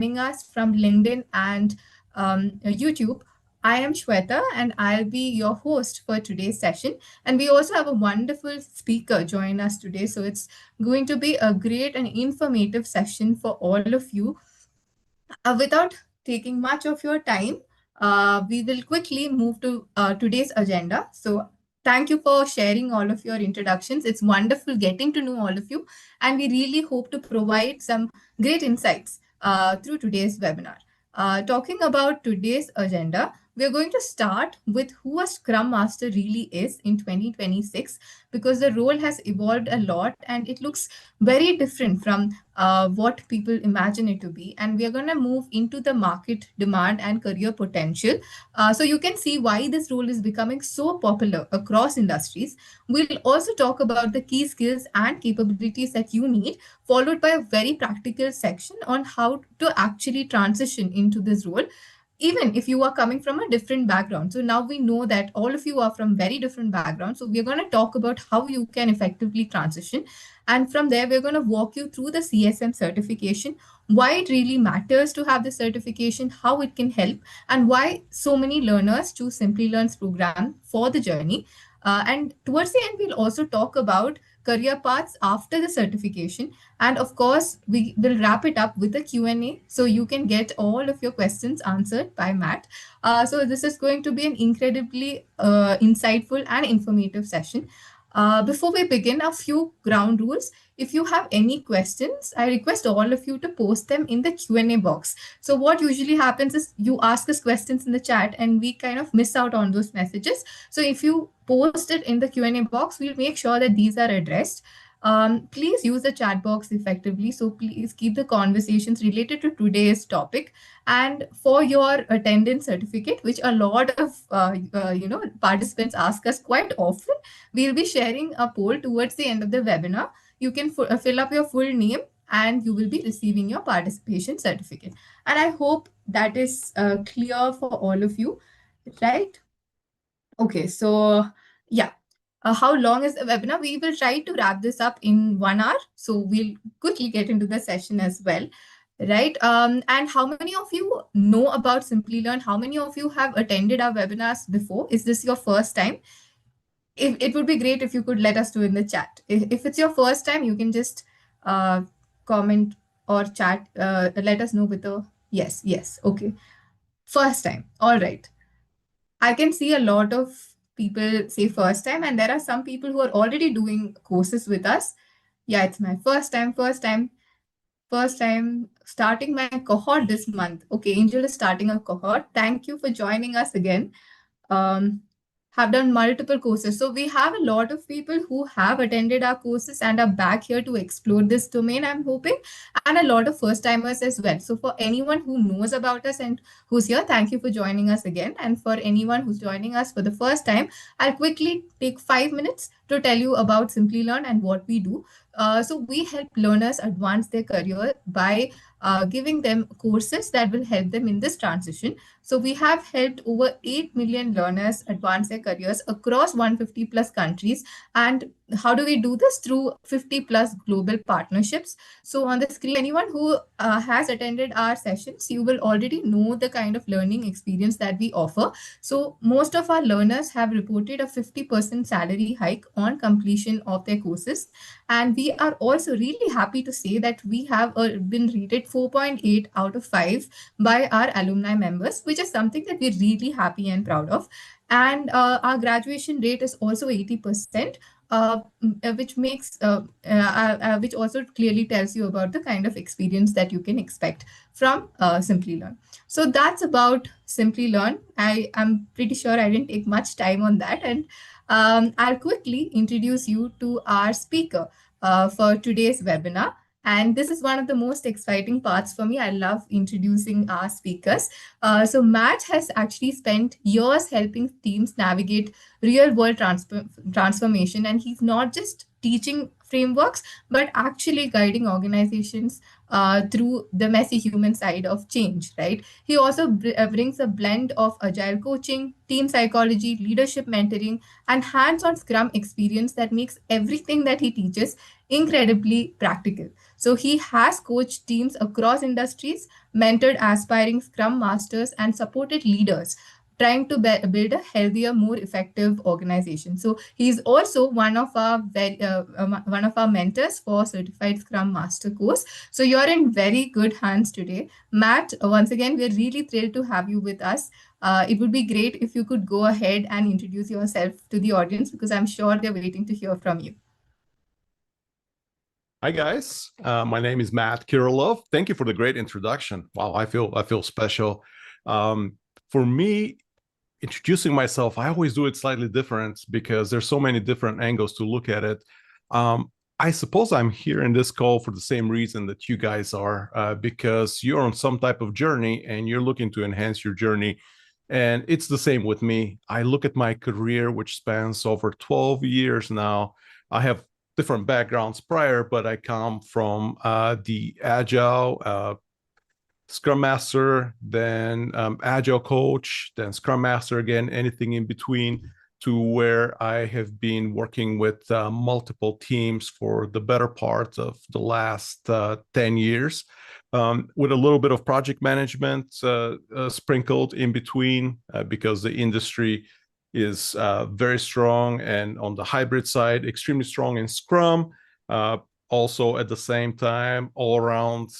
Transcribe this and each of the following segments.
us from LinkedIn and YouTube. I am Shweta and I'll be your host for today's session. And we also have a wonderful speaker join us today. So it's going to be a great and informative session for all of you. Without taking much of your time, we will quickly move to today's agenda. So thank you for sharing all of your introductions. It's wonderful getting to know all of you, and we really hope to provide some great insights through today's webinar. Talking about today's agenda, we're going to start with who a Scrum Master really is in 2026, because the role has evolved a lot and it looks very different from what people imagine it to be. And we are going to move into the market demand and career potential. So you can see why this role is becoming so popular across industries. We'll also talk about the key skills and capabilities that you need, followed by a very practical section on how to actually transition into this role, even if you are coming from a different background. So now we know that all of you are from very different backgrounds. So we're going to talk about how you can effectively transition. And from there, we're going to walk you through the CSM certification, why it really matters to have the certification, how it can help, and why so many learners choose Simplilearn's program for the journey. And towards the end, we'll also talk about career paths after the certification. And of course, we will wrap it up with a Q&A so you can get all of your questions answered by Matt. So this is going to be an incredibly insightful and informative session. Before we begin, a few ground rules. If you have any questions, I request all of you to post them in the Q&A box. So what usually happens is you ask us questions in the chat and we kind of miss out on those messages. So if you post it in the Q&A box, we'll make sure that these are addressed. Please use the chat box effectively. So please keep the conversations related to today's topic. And for your attendance certificate, which a lot of participants ask us quite often, we'll be sharing a poll towards the end of the webinar. You can fill up your full name and you will be receiving your participation certificate. And I hope that is clear for all of you, right? Okay, so yeah. How long is the webinar? We will try to wrap this up in 1 hour. So we'll quickly get into the session as well, right? And how many of you know about Simplilearn? How many of you have attended our webinars before? Is this your first time? It would be great if you could let us know in the chat. If it's your first time, you can just comment or chat, let us know with a yes, okay. First time, all right. I can see a lot of people say first time, and there are some people who are already doing courses with us. Yeah, it's my first time starting my cohort this month. Okay, Angel is starting a cohort. Thank you for joining us again. Have done multiple courses. So we have a lot of people who have attended our courses and are back here to explore this domain, I'm hoping, and a lot of first timers as well. So for anyone who knows about us and who's here, thank you for joining us again. And for anyone who's joining us for the first time, I'll quickly take 5 minutes to tell you about Simplilearn and what we do. So we help learners advance their career by giving them courses that will help them in this transition. So we have helped over 8 million learners advance their careers across 150 plus countries. And how do we do this? Through 50 plus global partnerships. So on the screen, anyone who has attended our sessions, you will already know the kind of learning experience that we offer. So most of our learners have reported a 50% salary hike on completion of their courses. And we are also really happy to say that we have been rated 4.8 out of 5 by our alumni members, which is something that we're really happy and proud of. And our graduation rate is also 80%, which also clearly tells you about the kind of experience that you can expect from Simplilearn. So that's about Simplilearn. I am pretty sure I didn't take much time on that. And I'll quickly introduce you to our speaker for today's webinar. And this is one of the most exciting parts for me. I love introducing our speakers. So Matt has actually spent years helping teams navigate real-world transformation. And he's not just teaching frameworks, but actually guiding organizations through the messy human side of change, right? He also brings a blend of agile coaching, team psychology, leadership mentoring, and hands on Scrum experience that makes everything that he teaches incredibly practical. So he has coached teams across industries, mentored aspiring Scrum Masters, and supported leaders trying to build a healthier, more effective organization. So he's also one of our mentors for Certified Scrum Master course. So you're in very good hands today, Matt. Once again, we're really thrilled to have you with us. It would be great if you could go ahead and introduce yourself to the audience because I'm sure they're waiting to hear from you. Hi guys, my name is Mstt Kirlov. Thank you for the great introduction. Wow, I feel special. For me, introducing myself, I always do it slightly different because there's so many different angles to look at it. I suppose I'm here in this call for the same reason that you guys are, because you're on some type of journey and you're looking to enhance your journey. And it's the same with me. I look at my career, which spans over 12 years now. I have different backgrounds prior, but I come from the Agile, Scrum Master, then Agile coach, then Scrum Master again, anything in between, to where I have been working with multiple teams for the better part of the last 10 years, with a little bit of project management sprinkled in between, because the industry is very strong, and on the hybrid side, extremely strong in Scrum. Also, at the same time, all around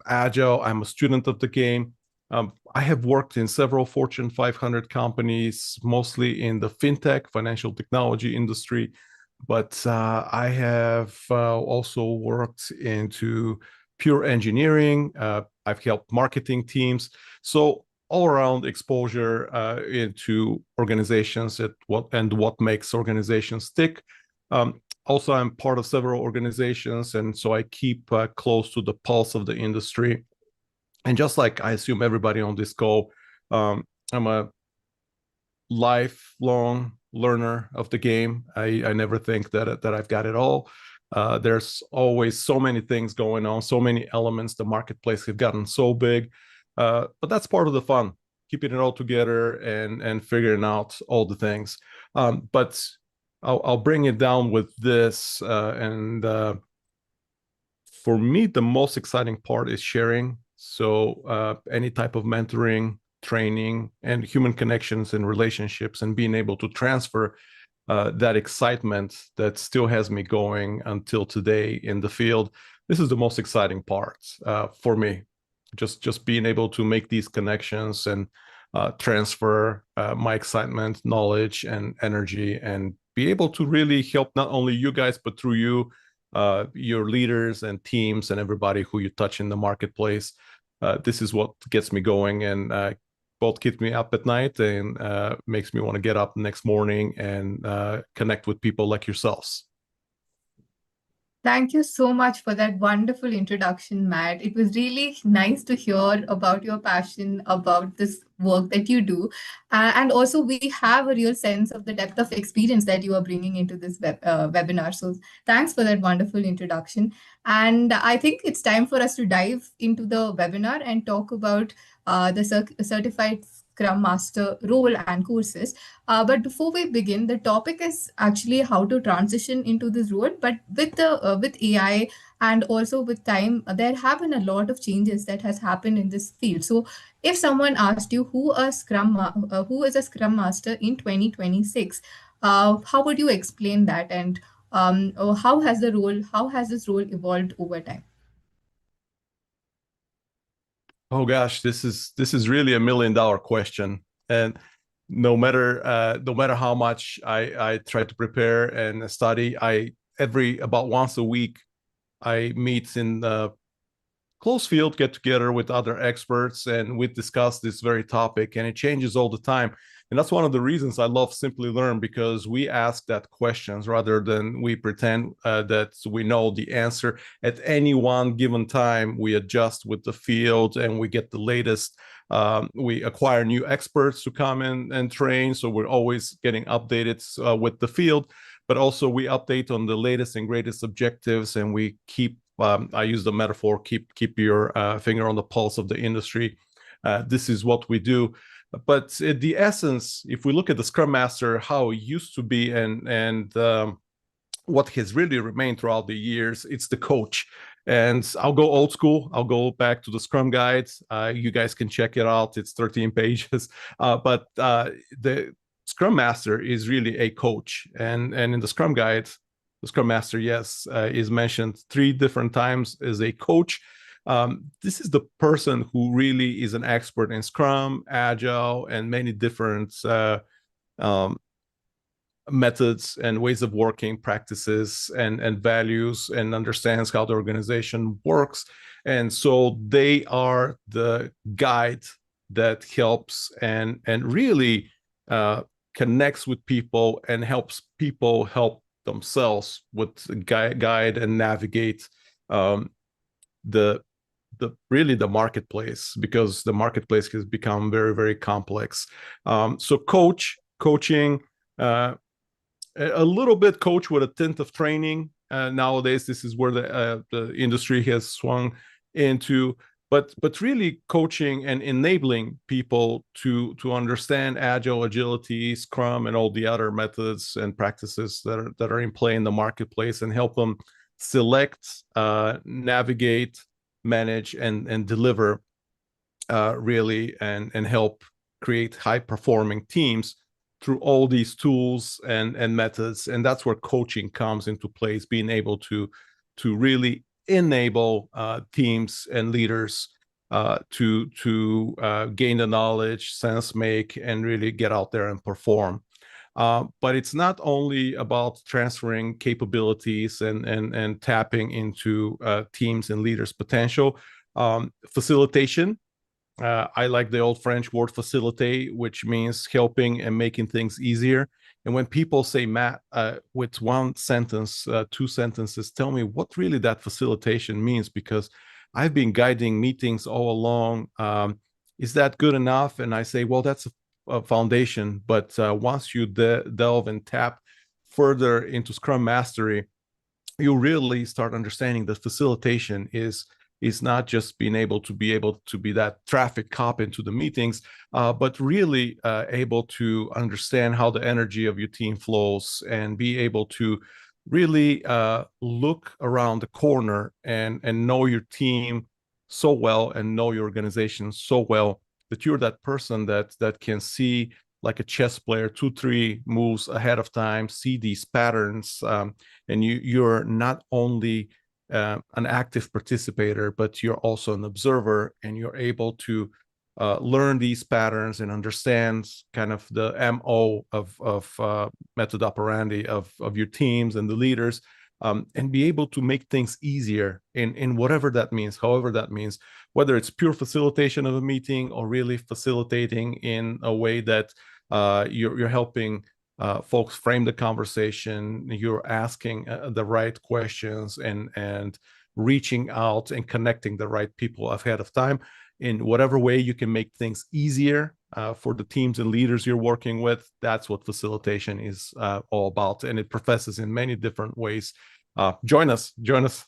Agile. I'm a student of the game. I have worked in several Fortune 500 companies, mostly in the fintech, financial technology industry. But I have also worked into pure engineering. I've helped marketing teams. So all around exposure into organizations what makes organizations tick. Also, I'm part of several organizations, and so I keep close to the pulse of the industry. And just like I assume everybody on this call, I'm a lifelong learner of the game. I never think that I've got it all. There's always so many things going on, so many elements. The marketplace have gotten so big, but that's part of the fun, keeping it all together and figuring out all the things. But I'll bring it down with this, and for me, the most exciting part is sharing. So any type of mentoring, training, and human connections and relationships, and being able to transfer that excitement that still has me going until today in the field. This is the most exciting part for me. Just being able to make these connections and transfer my excitement, knowledge, and energy, and be able to really help not only you guys, but through you, your leaders and teams and everybody who you touch in the marketplace. This is what gets me going, and both keeps me up at night and makes me want to get up the next morning and connect with people like yourselves. Thank you so much for that wonderful introduction, Matt. It was really nice to hear about your passion about this work that you do. And also, we have a real sense of the depth of experience that you are bringing into this webinar. So, thanks for that wonderful introduction. And I think it's time for us to dive into the webinar and talk about the Certified Scrum Master role and courses. But before we begin, the topic is actually how to transition into this role. But with AI and also with time, there have been a lot of changes that has happened in this field. So, if someone asked you who is a Scrum Master in 2026, how would you explain that, and how has this role evolved over time? Oh gosh, this is really a $1 million question, and no matter how much I try to prepare and study, about once a week I meet in the close field, get together with other experts, and we discuss this very topic, and it changes all the time. And that's one of the reasons I love Simplilearn, because we ask that questions rather than we pretend that we know the answer. At any one given time, we adjust with the field and we get the latest. We acquire new experts to come in and train, so we're always getting updated with the field. But also we update on the latest and greatest objectives, and we keep I use the metaphor, keep your finger on the pulse of the industry. This is what we do. But the essence, if we look at the Scrum Master, how it used to be, and what has really remained throughout the years, it's the coach. And I'll go old school. I'll go back to the Scrum Guide. You guys can check it out. It's 13 pages. But the Scrum Master is really a coach. And in the Scrum Guide, the Scrum Master, yes, is mentioned 3 different times as a coach. This is the person who really is an expert in Scrum, Agile, and many different um, methods and ways of working, practices and values, and understands how the organization works. And so they are the guide that helps and really connects with people and helps people help themselves with guide and navigate the really the marketplace, because the marketplace has become very, very complex. So coaching, a little bit coach with a tint of training. Nowadays, this is where the industry has swung into. But really coaching and enabling people to understand Agile, agility, Scrum, and all the other methods and practices that are in play in the marketplace, and help them select, navigate, manage, and deliver really, and help create high performing teams through all these tools and methods. And that's where coaching comes into place, being able to really enable teams and leaders to gain the knowledge, sense make, and really get out there and perform. But it's not only about transferring capabilities and tapping into teams and leaders' potential. Facilitation. I like the old French word facilitate, which means helping and making things easier. And when people say, Matt, with one sentence, 2 sentences, tell me what really that facilitation means, because I've been guiding meetings all along. Is that good enough? And I say, well, that's a foundation. But once you delve and tap further into Scrum Mastery, you really start understanding that facilitation is not just being able to be that traffic cop into the meetings, but really able to understand how the energy of your team flows, and be able to really look around the corner and know your team so well, and know your organization so well, that you're that person that can see, like a chess player, 2-3 moves ahead of time, see these patterns, and you're not only an active participator, but you're also an observer, and you're able to learn these patterns and understand kind of the MO of method operandi of your teams and the leaders, and be able to make things easier in whatever that means, however that means, whether it's pure facilitation of a meeting, or really facilitating in a way that you're helping folks frame the conversation, you're asking the right questions, and reaching out and connecting the right people ahead of time. In whatever way you can make things easier for the teams and leaders you're working with, that's what facilitation is all about. And it professes in many different ways. Join us,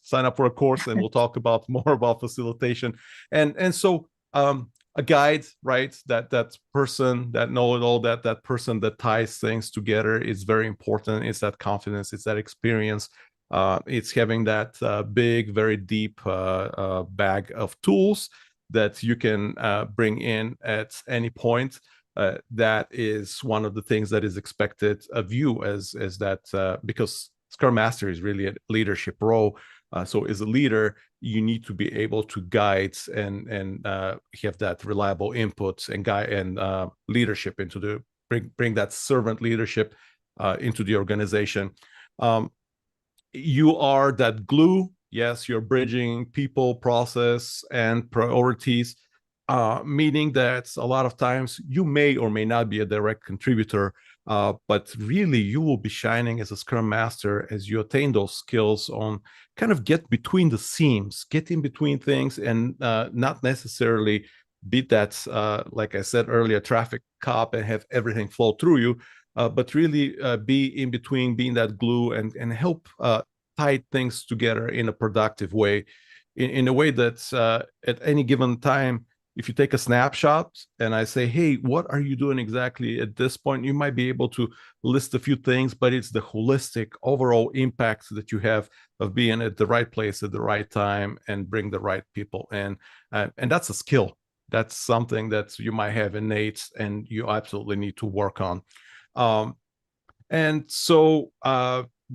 sign up for a course, and we'll talk about more about facilitation. And so a guide, right? That person, that know-it-all, that person that ties things together is very important. It's that confidence, it's that experience, it's having that big, very deep bag of tools that you can bring in at any point. That is one of the things that is expected of you as that, because Scrum Master is really a leadership role. So as a leader, you need to be able to guide and have that reliable input and guide and leadership into the bring that servant leadership into the organization. You are that glue. Yes, you're bridging people, process, and priorities, meaning that a lot of times you may or may not be a direct contributor, but really you will be shining as a Scrum Master as you attain those skills on kind of get between the seams, get in between things, and not necessarily be that, like I said earlier, traffic cop and have everything flow through you, but really be in between, being that glue and help tie things together in a productive way, in a way that's at any given time, if you take a snapshot and I say, hey, what are you doing exactly at this point, you might be able to list a few things, but it's the holistic overall impact that you have of being at the right place at the right time and bring the right people in. And that's a skill. That's something that you might have innate and you absolutely need to work on. And so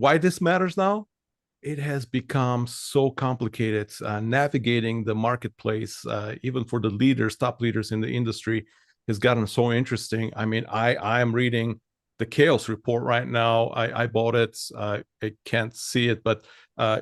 why this matters now? It has become so complicated. Navigating the marketplace, even for the leaders, top leaders in the industry, has gotten so interesting. I mean, I am reading the Chaos Report right now. I bought it. I can't see it, but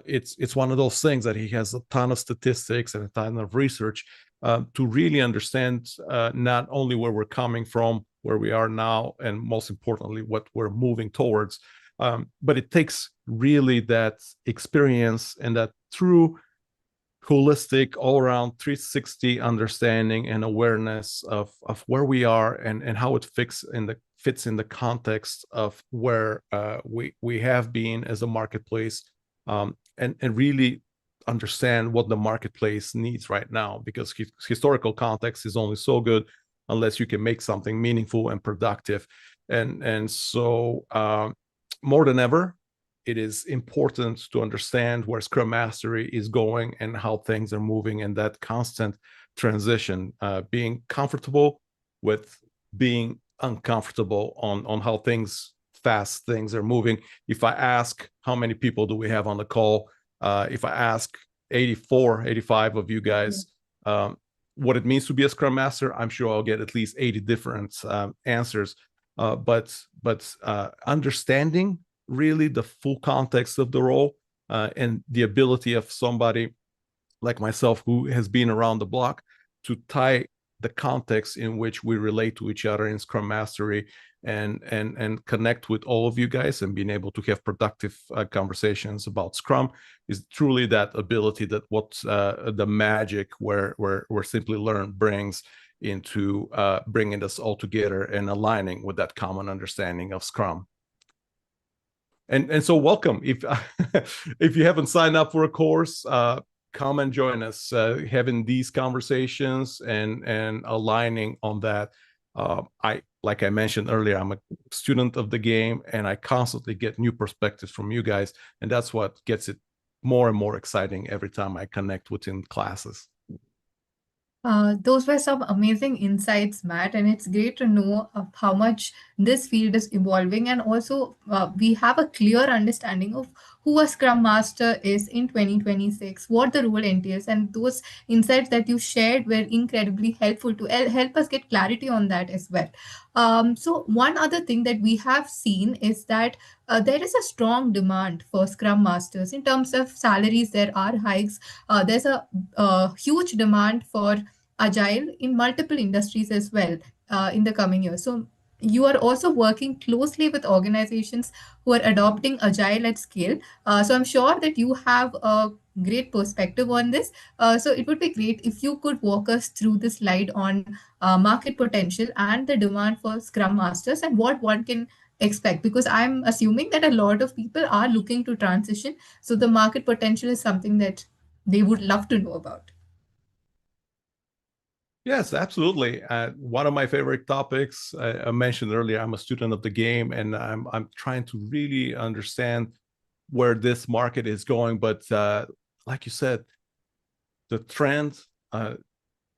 it's one of those things that he has a ton of statistics and a ton of research to really understand not only where we're coming from, where we are now, and most importantly, what we're moving towards. But it takes really that experience and that true holistic all-around 360 understanding and awareness of where we are and how it fits in the context of where we have been as a marketplace, and really understand what the marketplace needs right now, because historical context is only so good unless you can make something meaningful and productive. And so more than ever, it is important to understand where Scrum Mastery is going and how things are moving, and that constant transition, being comfortable with being uncomfortable on how fast things are moving. If I ask how many people do we have on the call, if I ask 84, 85 of you guys what it means to be a Scrum Master, I'm sure I'll get at least 80 different answers. But understanding really the full context of the role and the ability of somebody like myself who has been around the block to tie the context in which we relate to each other in Scrum Mastery and connect with all of you guys and being able to have productive conversations about Scrum is truly that ability, that what the magic where Simplilearn brings into bringing us all together and aligning with that common understanding of Scrum. And so welcome. If if you haven't signed up for a course, come and join us, having these conversations and aligning on that. Like I mentioned earlier, I'm a student of the game, and I constantly get new perspectives from you guys, and that's what gets it more and more exciting every time I connect within classes. Those were some amazing insights, Matt, and it's great to know of how much this field is evolving. And also, we have a clear understanding of who a Scrum Master is in 2026, what the role entails, and those insights that you shared were incredibly helpful to help us get clarity on that as well. So, one other thing that we have seen is that there is a strong demand for Scrum Masters in terms of salaries. There are hikes. There's a huge demand for Agile in multiple industries as well in the coming years. So you are also working closely with organizations who are adopting Agile at scale. So I'm sure that you have a great perspective on this. So it would be great if you could walk us through the slide on market potential and the demand for Scrum Masters and what one can expect, because I'm assuming that a lot of people are looking to transition. So the market potential is something that they would love to know about. Yes, absolutely. One of my favorite topics, I mentioned earlier, I'm a student of the game, and I'm trying to really understand where this market is going. But like you said, the trend,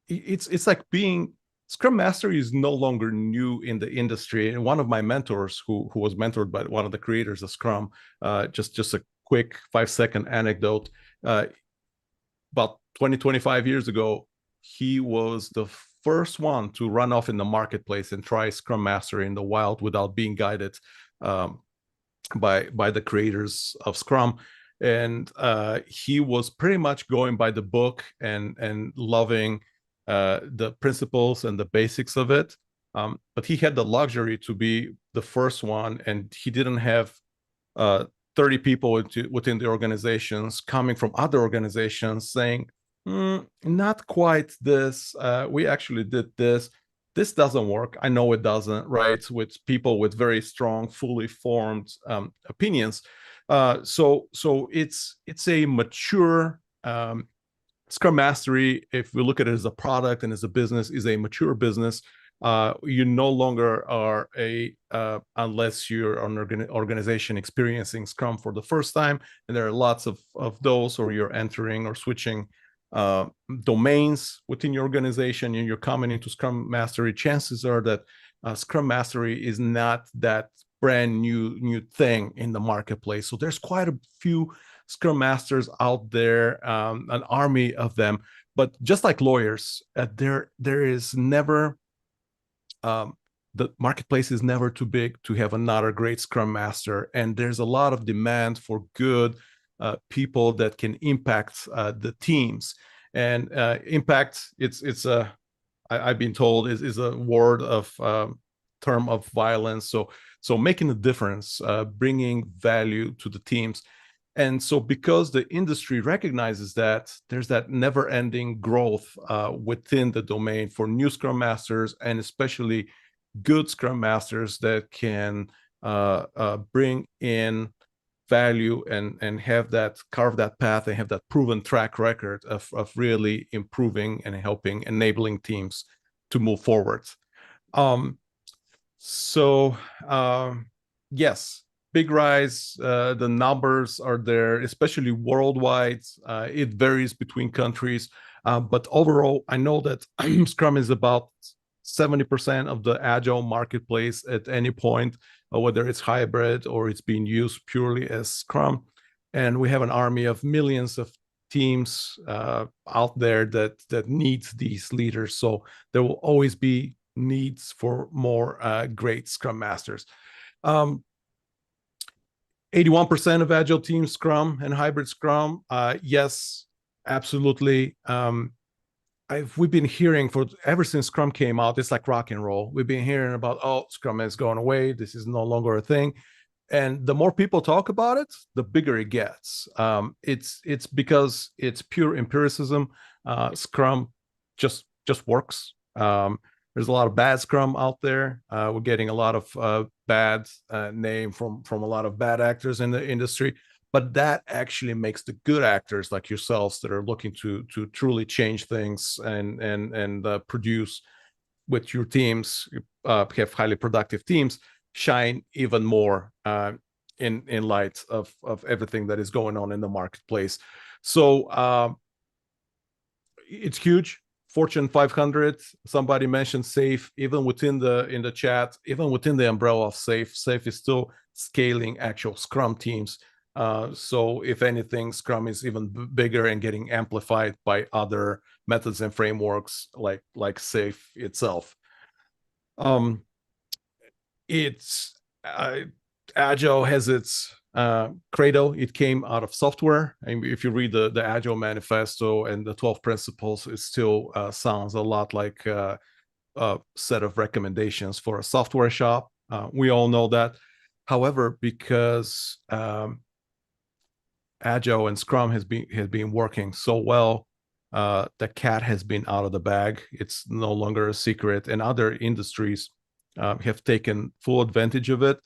it's like being Scrum Master is no longer new in the industry. And one of my mentors, who was mentored by one of the creators of Scrum, just a quick 5-second anecdote. About 20, 25 years ago, he was the first one to run off in the marketplace and try Scrum Master in the wild without being guided by the creators of Scrum. And he was pretty much going by the book and loving the principles and the basics of it. But he had the luxury to be the first one, and he didn't have 30 people within the organizations coming from other organizations saying, not quite this. We actually did this. This doesn't work. I know it doesn't, right? With people with very strong, fully formed opinions. So it's a mature Scrum Mastery. If we look at it as a product and as a business, is a mature business. You no longer are unless you're an organization experiencing Scrum for the first time, and there are lots of those, or you're entering or switching uh, domains within your organization and you're coming into Scrum Mastery. Chances are that Scrum Mastery is not that brand new thing in the marketplace. So there's quite a few Scrum Masters out there, an army of them. But just like lawyers, there is never the marketplace is never too big to have another great Scrum Master, and there's a lot of demand for good people that can impact the teams. And impact, it's a I've been told is a word of term of violence. So making a difference, bringing value to the teams. And so because the industry recognizes that, there's that never-ending growth within the domain for new Scrum Masters, and especially good Scrum Masters that can bring in value and have that, carve that path and have that proven track record of really improving and helping, enabling teams to move forward. Um, so yes, big rise. The numbers are there, especially worldwide. It varies between countries, but overall, I know that Scrum is about 70% of the agile marketplace at any point, whether it's hybrid or it's being used purely as Scrum. And we have an army of millions of teams out there that needs these leaders. So there will always be needs for more great Scrum Masters. 81% of agile teams Scrum and hybrid Scrum. Yes, absolutely. We've been hearing for ever since Scrum came out. It's like rock and roll. We've been hearing about, oh, Scrum is going away. This is no longer a thing. And the more people talk about it, the bigger it gets. It's because it's pure empiricism. Scrum just works. There's a lot of bad Scrum out there. We're getting a lot of bad name from a lot of bad actors in the industry. But that actually makes the good actors like yourselves that are looking to truly change things and produce with your teams, have highly productive teams, shine even more in light of everything that is going on in the marketplace. So it's huge. Fortune 500. Somebody mentioned SAFe. Even within in the chat, even within the umbrella of SAFe is still scaling actual Scrum teams. So if anything, Scrum is even bigger and getting amplified by other methods and frameworks like SAFe itself. It's Agile has its credo. It came out of software. And if you read the Agile manifesto and the 12 principles, it still sounds a lot like a set of recommendations for a software shop. We all know that. However, because Agile and Scrum has been working so well, the cat has been out of the bag. It's no longer a secret, and other industries have taken full advantage of it.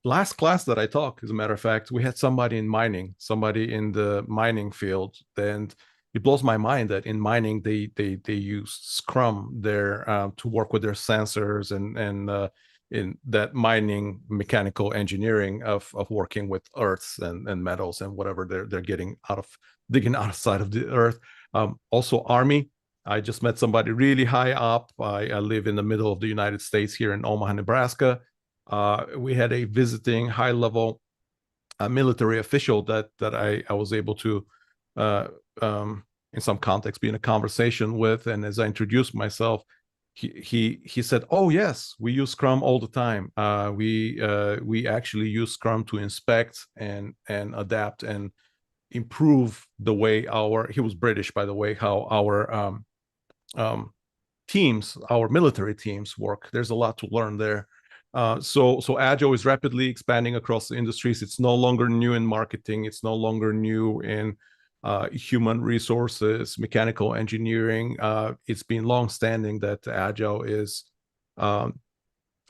Last class that I taught, as a matter of fact, we had somebody in mining, somebody in the mining field, and it blows my mind that in mining they use Scrum there to work with their sensors and in that mining mechanical engineering of working with earths and metals and whatever they're getting out of digging outside of the earth. Also Army. I just met somebody really high up. I live in the middle of the United States here in Omaha, Nebraska. We had a visiting high-level military official that I was able to, in some context, be in a conversation with. And as I introduced myself, he said, "Oh yes, we use Scrum all the time. We actually use Scrum to inspect and adapt and improve the way our." He was British, by the way. How our teams, our military teams work. There's a lot to learn there. So Agile is rapidly expanding across the industries. It's no longer new in marketing. It's no longer new in human resources, mechanical engineering. It's been long-standing that Agile is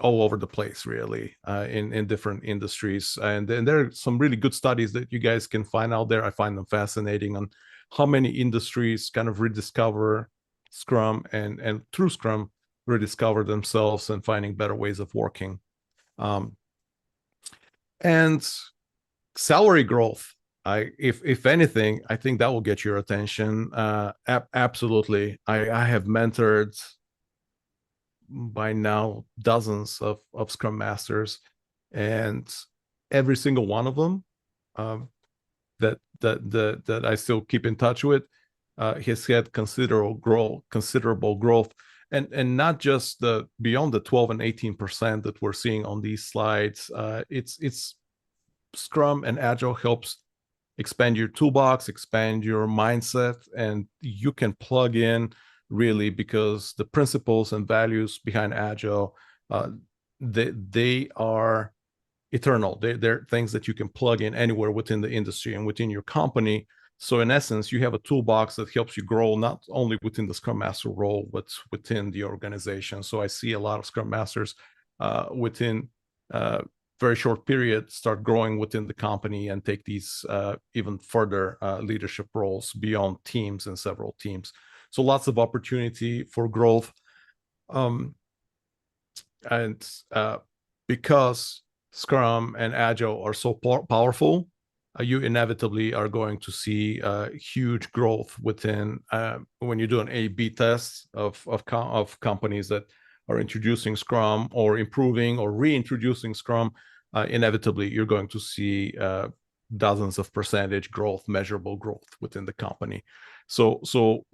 all over the place, really, in different industries. And there are some really good studies that you guys can find out there. I find them fascinating on how many industries kind of rediscover Scrum, and through Scrum rediscover themselves and finding better ways of working. And salary growth, if anything, I think that will get your attention. Absolutely. I have mentored by now dozens of Scrum Masters, and every single one of them, that I still keep in touch with, has had considerable growth, and not just the beyond the 12 and 18% that we're seeing on these slides. It's Scrum and Agile helps expand your toolbox, expand your mindset, and you can plug in really, because the principles and values behind Agile, they are eternal. They're things that you can plug in anywhere within the industry and within your company. So in essence, you have a toolbox that helps you grow not only within the Scrum Master role, but within the organization. So I see a lot of Scrum Masters within very short period start growing within the company and take these even further leadership roles beyond teams and several teams. So lots of opportunity for growth. And because Scrum and Agile are so powerful, you inevitably are going to see huge growth within when you do an A/B test of companies that are introducing Scrum or improving or reintroducing Scrum. Inevitably, you're going to see dozens of percentage growth, measurable growth within the company. So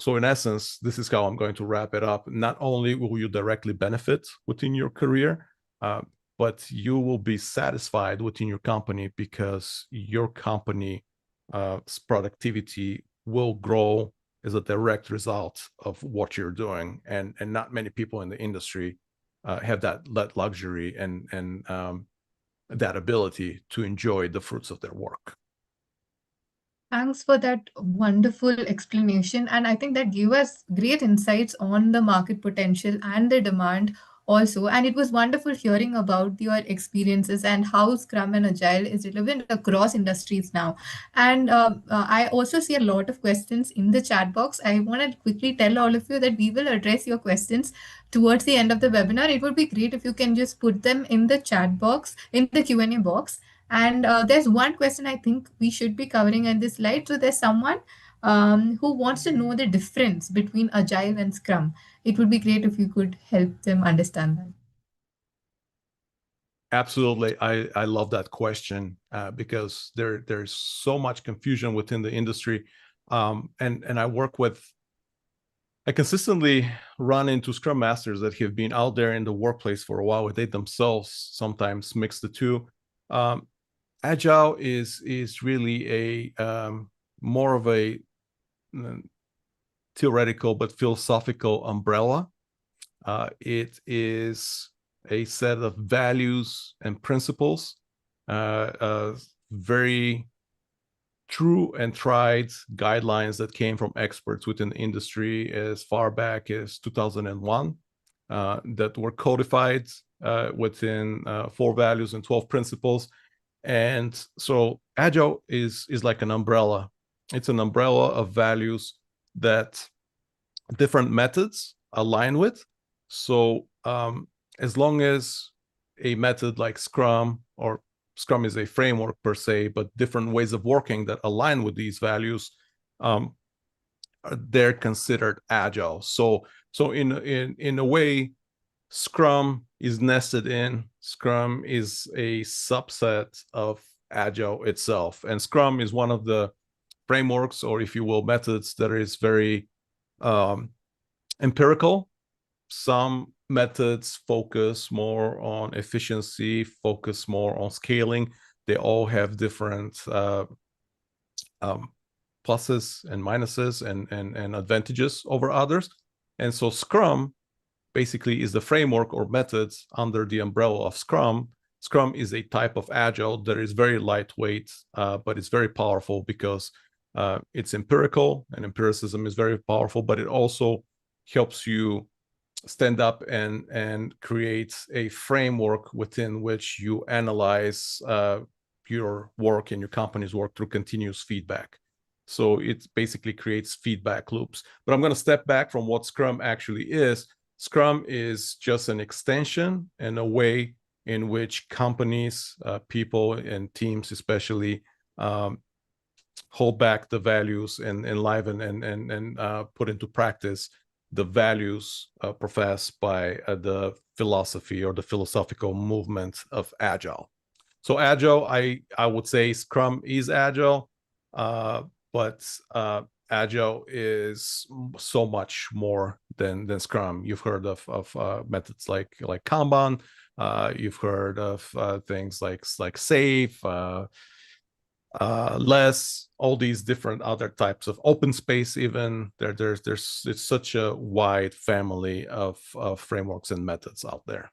in essence, this is how I'm going to wrap it up. Not only will you directly benefit within your career, but you will be satisfied within your company, because your company's productivity will grow as a direct result of what you're doing. And not many people in the industry have that luxury and that ability to enjoy the fruits of their work. Thanks for that wonderful explanation. And I think that gave us great insights on the market potential and the demand also. And it was wonderful hearing about your experiences and how Scrum and Agile is relevant across industries now. And I also see a lot of questions in the chat box. I want to quickly tell all of you that we will address your questions towards the end of the webinar. It would be great if you can just put them in the chat box, in the Q&A box. And there's one question I think we should be covering in this slide. So there's someone who wants to know the difference between Agile and Scrum. It would be great if you could help them understand that. Absolutely. I love that question because there's so much confusion within the industry. And I consistently run into Scrum Masters that have been out there in the workplace for a while, where they themselves sometimes mix the two. Agile is really a more of a theoretical but philosophical umbrella. It is a set of values and principles, very true and tried guidelines that came from experts within the industry as far back as 2001, that were codified within 4 values and 12 principles. And so Agile is like an umbrella. It's an umbrella of values that different methods align with. So as long as a method like Scrum, or Scrum is a framework per se, but different ways of working that align with these values, they're considered Agile. So in a way, Scrum is nested in. Scrum is a subset of Agile itself. And Scrum is one of the frameworks, or if you will, methods that is very empirical. Some methods focus more on efficiency, focus more on scaling. They all have different pluses and minuses and advantages over others. And so Scrum basically is the framework or methods under the umbrella of Scrum. Scrum is a type of Agile that is very lightweight, but it's very powerful because it's empirical, and empiricism is very powerful, but it also helps you stand up and create a framework within which you analyze your work and your company's work through continuous feedback. So it basically creates feedback loops. But I'm going to step back from what Scrum actually is. Scrum is just an extension and a way in which companies, people, and teams especially hold back the values and enliven and put into practice the values professed by the philosophy or the philosophical movement of Agile. So Agile, I would say Scrum is Agile, but Agile is so much more than Scrum. You've heard of methods like Kanban. You've heard of things like SAFe, less, all these different other types of open space. Even there's it's such a wide family of frameworks and methods out there.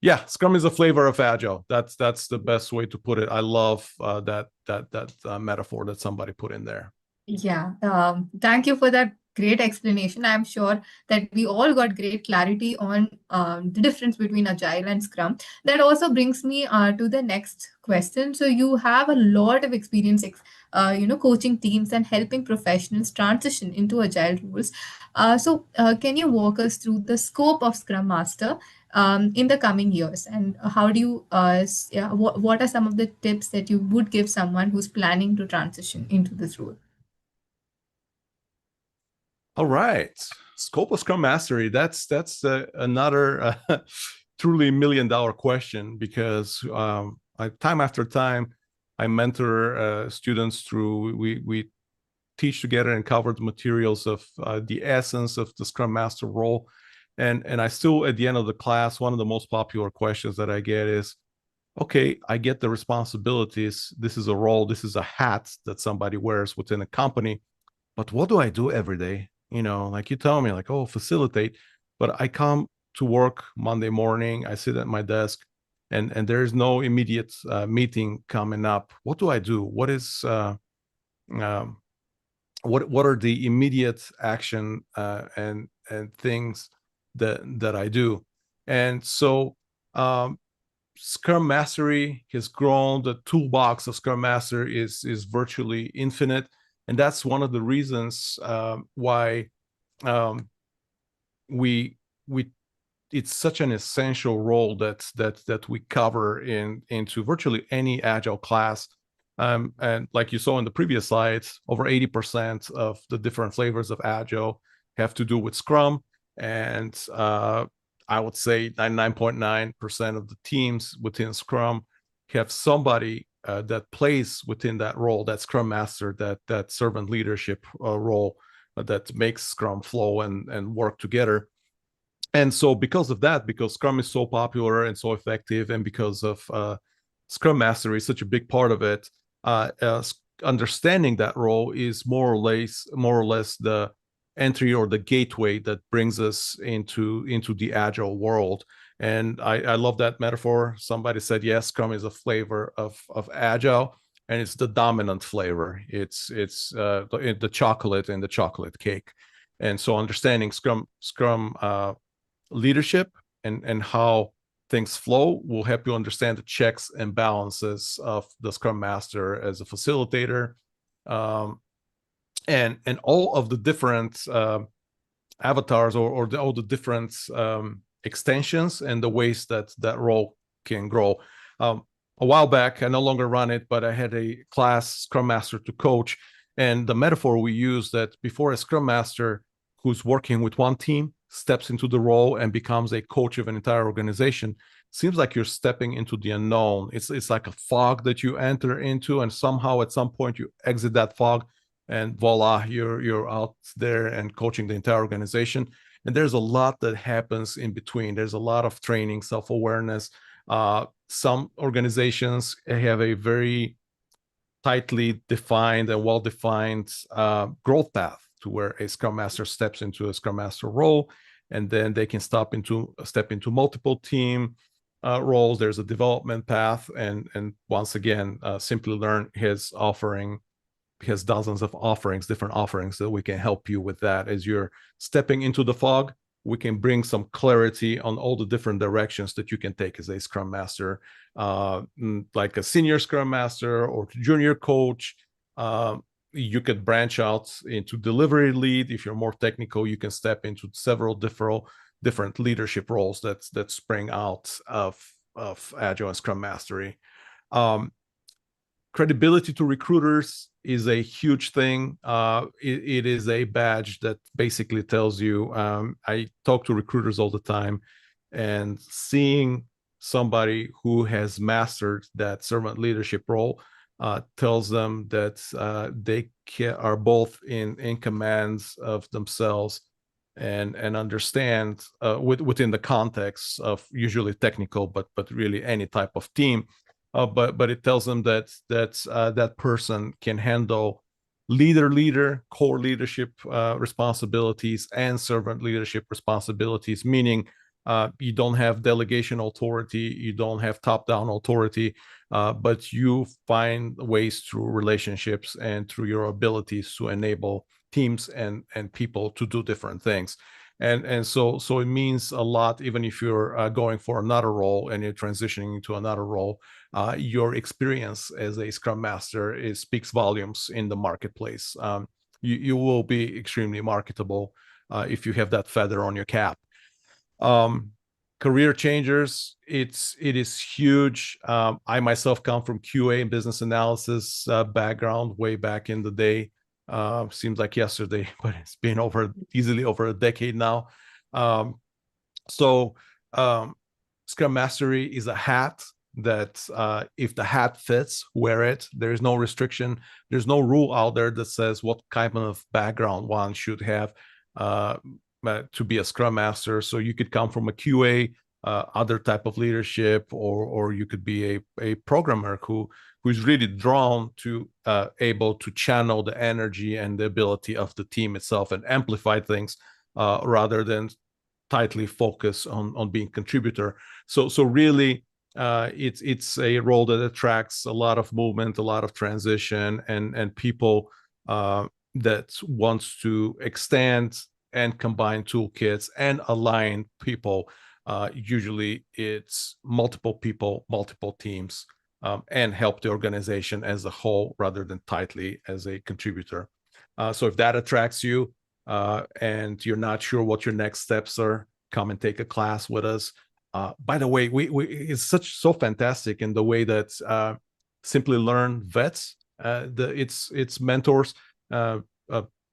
Yeah, Scrum is a flavor of Agile. That's the best way to put it. I love that metaphor that somebody put in there. Yeah, thank you for that great explanation. I'm sure that we all got great clarity on the difference between Agile and Scrum. That also brings me to the next question. So you have a lot of experience, coaching teams and helping professionals transition into Agile roles. So can you walk us through the scope of Scrum Master in the coming years, and how do you, what are some of the tips that you would give someone who's planning to transition into this role? All right, scope of Scrum Mastery. That's another truly $1 million question, because time after time I mentor students through we teach together and cover the materials of the essence of the Scrum Master role. And I still, at the end of the class, one of the most popular questions that I get is, okay, I get the responsibilities. This is a role, this is a hat that somebody wears within a company. But what do I do every day? Like you tell me, like, oh, facilitate. But I come to work Monday morning, I sit at my desk, and there's no immediate meeting coming up. What do I do? Um, what are the immediate action and things that I do? And so Scrum Mastery has grown. The toolbox of Scrum Master is virtually infinite, and that's one of the reasons why um, we it's such an essential role that we cover into virtually any Agile class. And like you saw in the previous slides, over 80% of the different flavors of Agile have to do with Scrum. And I would say 99.9% of the teams within Scrum have somebody that plays within that role, that Scrum Master, that servant leadership role that makes Scrum flow and work together. And so because of that, because Scrum is so popular and so effective, and because of Scrum Mastery is such a big part of it, understanding that role is more or less the entry or the gateway that brings us into the Agile world. And I love that metaphor. Somebody said, yes, Scrum is a flavor of Agile, and it's the dominant flavor. It's the chocolate in the chocolate cake. And so understanding Scrum leadership and how things flow will help you understand the checks and balances of the Scrum Master as a facilitator, and all of the different avatars or all the different extensions and the ways that role can grow. A while back, I no longer run it, but I had a class, Scrum Master to Coach, and the metaphor we use that before a Scrum Master who's working with one team steps into the role and becomes a coach of an entire organization, seems like you're stepping into the unknown. It's like a fog that you enter into, and somehow at some point you exit that fog, and voila, you're out there and coaching the entire organization. And there's a lot that happens in between. There's a lot of training, self-awareness. Some organizations have a very tightly defined and well-defined growth path to where a Scrum Master steps into a Scrum Master role, and then they can step into multiple team roles. There's a development path, and once again, Simplilearn has dozens of offerings, different offerings that we can help you with that as you're stepping into the fog. we can bring some clarity on all the different directions that you can take as a Scrum Master, like a senior Scrum Master or junior coach. You could branch out into delivery lead. If you're more technical, you can step into several different leadership roles that spring out of Agile and Scrum Mastery. Credibility to recruiters is a huge thing. It is a badge that basically tells you, I talk to recruiters all the time, and seeing somebody who has mastered that servant leadership role tells them that they are both in commands of themselves and understand within the context of usually technical, but really any type of team. But it tells them that that person can handle leader, core leadership responsibilities and servant leadership responsibilities, meaning you don't have delegation authority, you don't have top-down authority, but you find ways through relationships and through your abilities to enable teams and people to do different things. And so it means a lot, even if you're going for another role and you're transitioning to another role. Your experience as a Scrum Master speaks volumes in the marketplace. You will be extremely marketable if you have that feather on your cap. Career changers, it is huge. I myself come from QA and business analysis background way back in the day. Seems like yesterday, but it's been easily over a decade now. So Scrum Mastery is a hat that if the hat fits, wear it. There is no restriction. There's no rule out there that says what kind of background one should have to be a Scrum Master. So you could come from a QA, other type of leadership, or you could be a programmer who's really drawn to able to channel the energy and the ability of the team itself and amplify things rather than tightly focus on being contributor. So really it's a role that attracts a lot of movement, a lot of transition, and people that wants to extend and combine toolkits and align people. Usually it's multiple people, multiple teams, and help the organization as a whole rather than tightly as a contributor. So if that attracts you and you're not sure what your next steps are, come and take a class with us. By the way, it's so fantastic in the way that Simplilearn vets its mentors.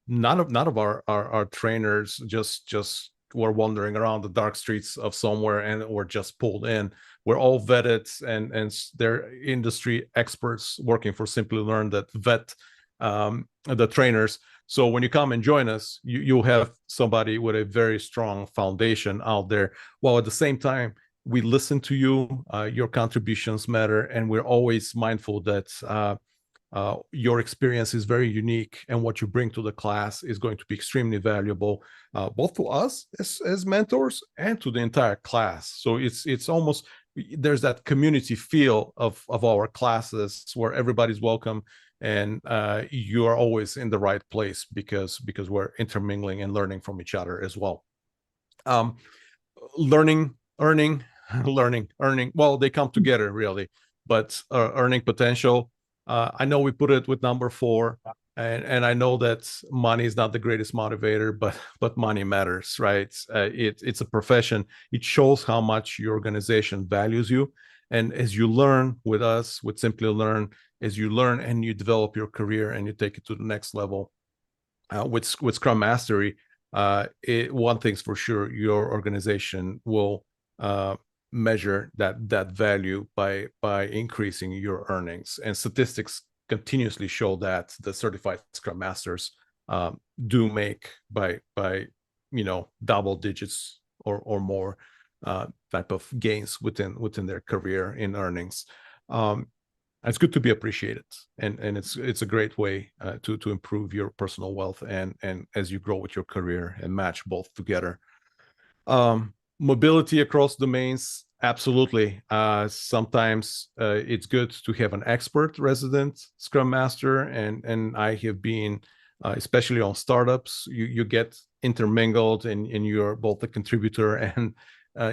None of our trainers just were wandering around the dark streets of somewhere and were just pulled in. We're all vetted, and they're industry experts working for Simplilearn that vet the trainers. So when you come and join us, you'll have somebody with a very strong foundation out there, while at the same time, we listen to you, your contributions matter, and we're always mindful that your experience is very unique, and what you bring to the class is going to be extremely valuable, both to us as mentors and to the entire class. So it's almost, there's that community feel of our classes where everybody's welcome, and you are always in the right place because we're intermingling and learning from each other as well. Learning, earning, earning. Well, they come together really, but earning potential. I know we put it with number 4, and I know that money is not the greatest motivator, but money matters, right? It's a profession. It shows how much your organization values you, and as you learn with us, with Simplilearn, as you learn and you develop your career and you take it to the next level, with Scrum Mastery, one thing's for sure: your organization will measure that value by increasing your earnings. And statistics continuously show that the certified Scrum Masters do make by double digits or more type of gains within their career in earnings. It's good to be appreciated, and it's a great way to improve your personal wealth and as you grow with your career and match both together. Mobility across domains, absolutely. Sometimes it's good to have an expert resident Scrum Master, and I have been, especially on startups, you get intermingled, and you're both a contributor and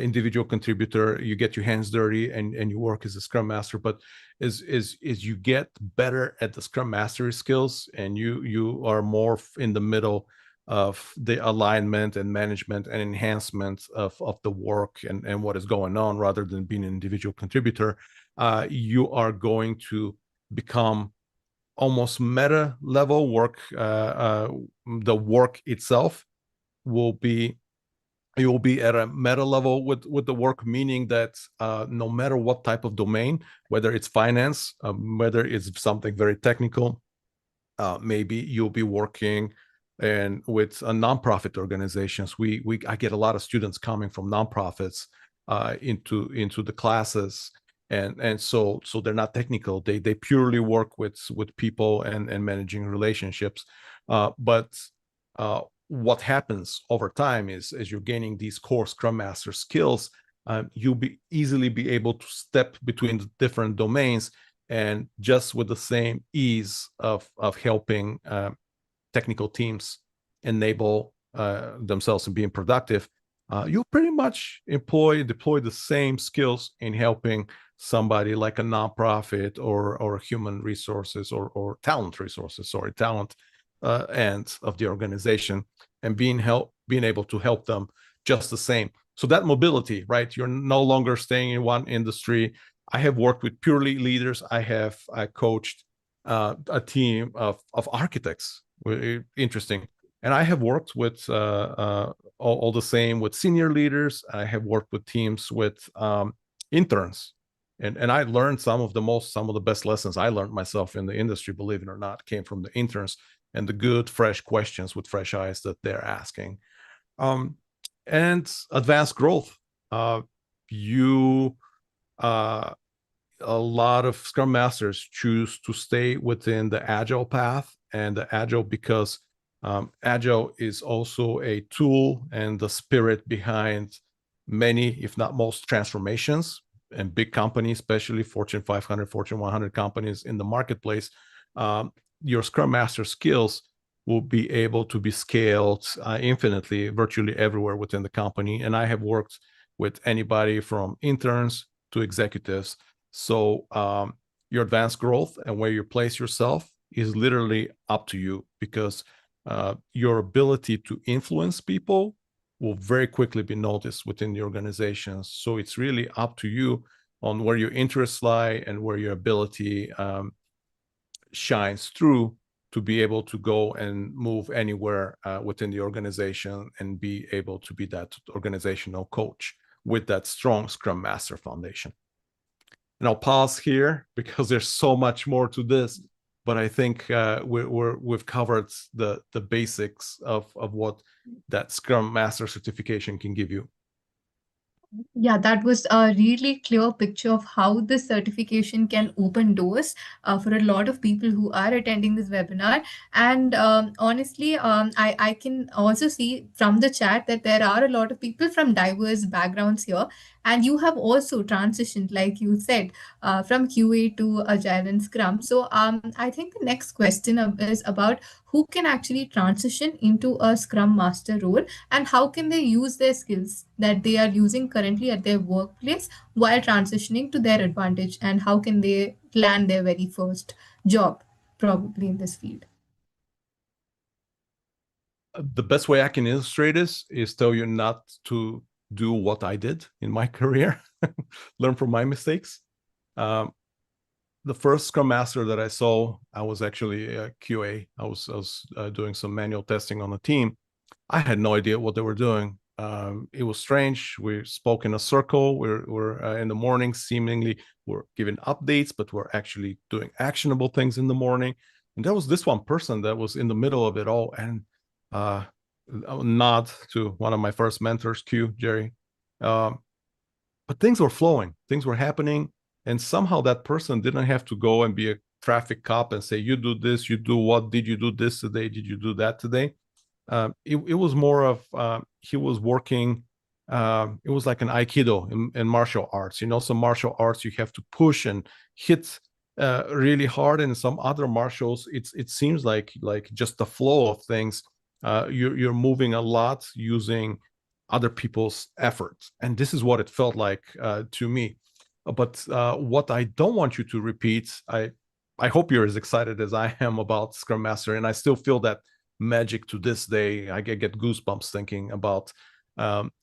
individual contributor. You get your hands dirty and you work as a Scrum Master. But as you get better at the Scrum Mastery skills, and you are more in the middle of the alignment and management and enhancement of the work and what is going on, rather than being an individual contributor, you are going to become almost meta level work. The work itself will be, you'll be at a meta level with the work, meaning that no matter what type of domain, whether it's finance, whether it's something very technical, maybe you'll be working and with nonprofit organizations. I get a lot of students coming from nonprofits into the classes, and so they're not technical. They purely work with people and managing relationships. But what happens over time is, as you're gaining these core Scrum Master skills, you'll easily be able to step between the different domains, and just with the same ease of helping technical teams enable themselves in being productive, you'll pretty much deploy the same skills in helping somebody like a nonprofit or human resources or talent resources, talent end of the organization, and being able to help them just the same. So that mobility, right? You're no longer staying in one industry. I have worked with purely leaders. I coached a team of architects. Interesting. And I have worked with all the same with senior leaders. I have worked with teams with interns. And I learned some of the best lessons I learned myself in the industry, believe it or not, came from the interns and the good, fresh questions with fresh eyes that they're asking. And advanced growth. A lot of Scrum Masters choose to stay within the Agile path, and the Agile because Agile is also a tool and the spirit behind many, if not most, transformations. And big companies, especially Fortune 500, Fortune 100 companies in the marketplace, your Scrum Master skills will be able to be scaled infinitely, virtually everywhere within the company. And I have worked with anybody from interns to executives. So your advanced growth and where you place yourself is literally up to you, because your ability to influence people will very quickly be noticed within the organization. So it's really up to you on where your interests lie and where your ability shines through to be able to go and move anywhere within the organization and be able to be that organizational coach with that strong Scrum Master foundation. And I'll pause here because there's so much more to this, but I think we've covered the basics of what that Scrum Master certification can give you. Yeah, that was a really clear picture of how this certification can open doors for a lot of people who are attending this webinar. And honestly, I can also see from the chat that there are a lot of people from diverse backgrounds here. And you have also transitioned, like you said, from QA to Agile and Scrum. So I think the next question is about who can actually transition into a Scrum Master role, and how can they use their skills that they are using currently at their workplace while transitioning to their advantage, and how can they land their very first job probably in this field. The best way I can illustrate this is tell you not to do what I did in my career. Learn from my mistakes. The first Scrum Master that I saw, I was actually a QA. I was doing some manual testing on a team. I had no idea what they were doing. It was strange. We spoke in a circle. We're in the morning, seemingly we're giving updates, but we're actually doing actionable things in the morning. And there was this one person that was in the middle of it all. And a nod to one of my first mentors, Q, Jerry. But things were flowing, things were happening. And somehow that person didn't have to go and be a traffic cop and say, you do this, you do what, did you do this today? Did you do that today? It was more of he was working. It was like an Aikido in martial arts. You know, some martial arts you have to push and hit really hard, and some other martials it seems like just the flow of things. You're moving a lot using other people's efforts, and this is what it felt like to me. But what I don't want you to repeat, I hope you're as excited as I am about Scrum Master, and I still feel that magic to this day. I get goosebumps thinking about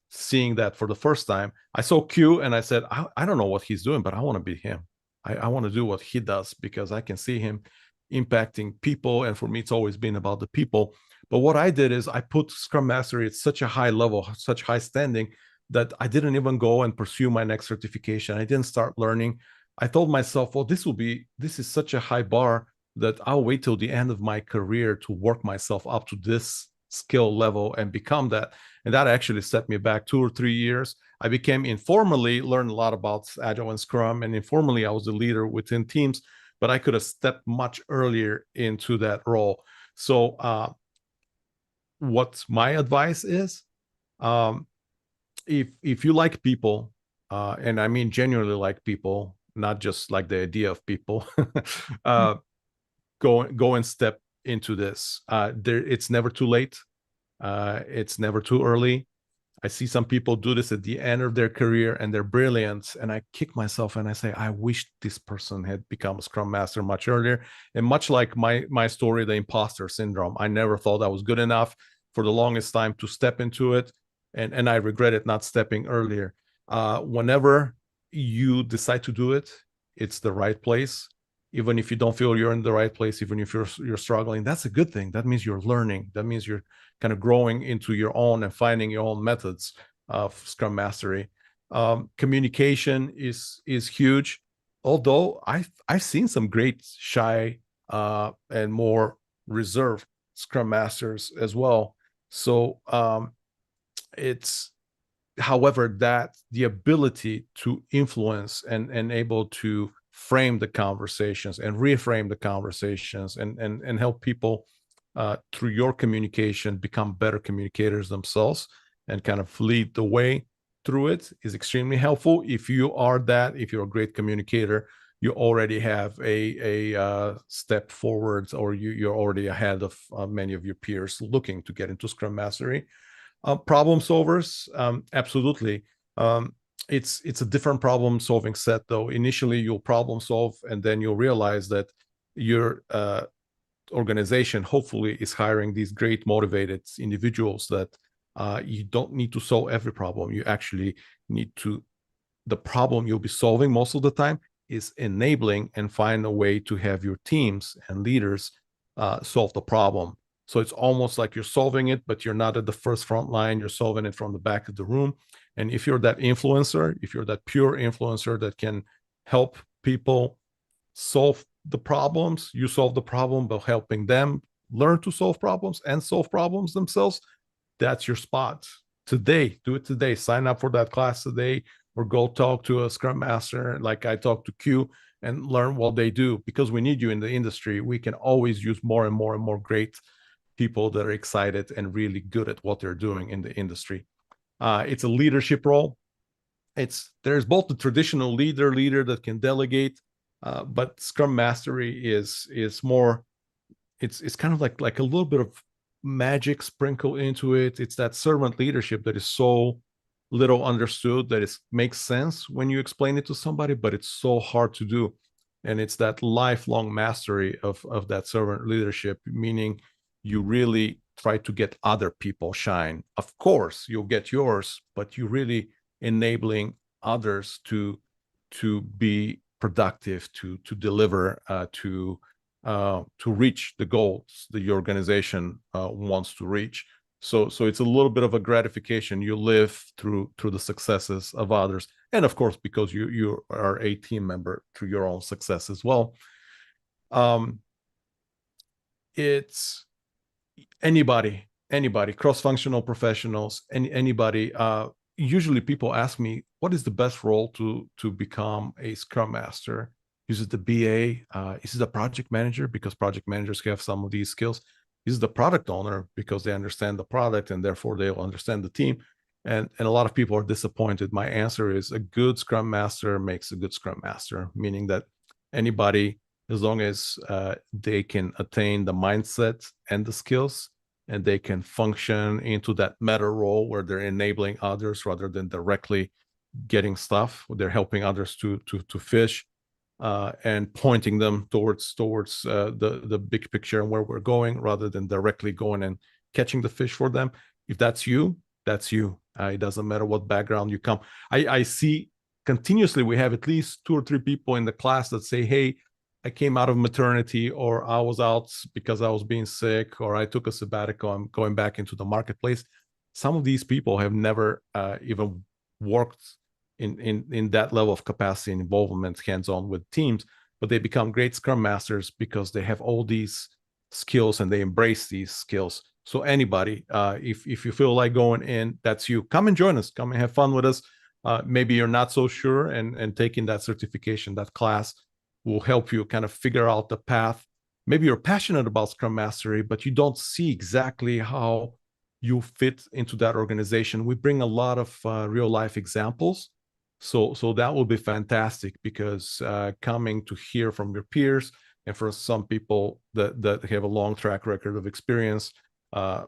seeing that for the first time. I saw Q and I said, I don't know what he's doing, but I want to be him. I want to do what he does because I can see him impacting people. And for me, it's always been about the people. But what I did is I put Scrum Mastery at such a high level, such high standing, that I didn't even go and pursue my next certification. I didn't start learning. I told myself, well, this is such a high bar that I'll wait till the end of my career to work myself up to this skill level and become that. And that actually set me back 2 or 3 years. I became informally, learned a lot about Agile and Scrum, and informally, I was the leader within teams, but I could have stepped much earlier into that role. So what my advice is, if you like people, and I mean genuinely like people, not just like the idea of people, go and step into this. It's never too late. It's never too early. I see some people do this at the end of their career and they're brilliant. And I kick myself and I say, I wish this person had become a Scrum Master much earlier. And much like my story, the imposter syndrome, I never thought I was good enough for the longest time to step into it. And I regretted not stepping earlier. Whenever you decide to do it, it's the right place. Even if you don't feel you're in the right place, even if you're struggling, that's a good thing. That means you're learning. That means you're kind of growing into your own and finding your own methods of Scrum Mastery. Communication is huge. Although I've seen some great shy and more reserved Scrum Masters as well. So it's, however, that the ability to influence and able to frame the conversations and reframe the conversations and help people through your communication become better communicators themselves and kind of lead the way through it is extremely helpful. If you're a great communicator, you already have a step forward, or you're already ahead of many of your peers looking to get into Scrum Mastery. Problem solvers, absolutely. It's a different problem solving set, though. Initially, you'll problem solve, and then you'll realize that your organization hopefully is hiring these great motivated individuals that you don't need to solve every problem. You actually need to, the problem you'll be solving most of the time is enabling and find a way to have your teams and leaders solve the problem. So it's almost like you're solving it, but you're not at the first front line. You're solving it from the back of the room. And if you're that influencer, if you're that pure influencer that can help people solve the problems, you solve the problem by helping them learn to solve problems and solve problems themselves, that's your spot. Today, do it today. Sign up for that class today, or go talk to a Scrum Master like I talked to Q and learn what they do, because we need you in the industry. We can always use more and more and more great people that are excited and really good at what they're doing in the industry. It's a leadership role. There's both the traditional leader that can delegate, but Scrum Mastery is more. It's kind of like a little bit of magic sprinkled into it. It's that servant leadership that is so little understood that it makes sense when you explain it to somebody, but it's so hard to do. And it's that lifelong mastery of that servant leadership, meaning you really try to get other people shine. Of course, you'll get yours, but you really enabling others to be productive, to deliver, to reach the goals that your organization wants to reach. So it's a little bit of a gratification. You live through the successes of others, and of course, because you are a team member, through your own success as well. It's anybody, cross-functional professionals, anybody. Usually people ask me, what is the best role to become a Scrum Master? Is it the BA? Is it the project manager? Because project managers have some of these skills. Is it the product owner? Because they understand the product and therefore they'll understand the team. And a lot of people are disappointed. My answer is, a good Scrum Master makes a good Scrum Master, meaning that anybody, as long as they can attain the mindset and the skills and they can function into that meta role where they're enabling others rather than directly getting stuff. They're helping others to fish, and pointing them towards the big picture and where we're going, rather than directly going and catching the fish for them. If that's you, that's you. It doesn't matter what background you come. I see continuously we have at least 2 or 3 people in the class that say, hey, I came out of maternity, or I was out because I was being sick, or I took a sabbatical, I'm going back into the marketplace. Some of these people have never even worked in that level of capacity and involvement hands-on with teams, but they become great Scrum Masters because they have all these skills and they embrace these skills. So anybody, if you feel like going in, that's you. Come and join us. Come and have fun with us. Maybe you're not so sure, and taking that certification, that class, will help you kind of figure out the path. Maybe you're passionate about Scrum Mastery, but you don't see exactly how you fit into that organization. We bring a lot of real life examples. So that will be fantastic, because coming to hear from your peers, and for some people that have a long track record of experience,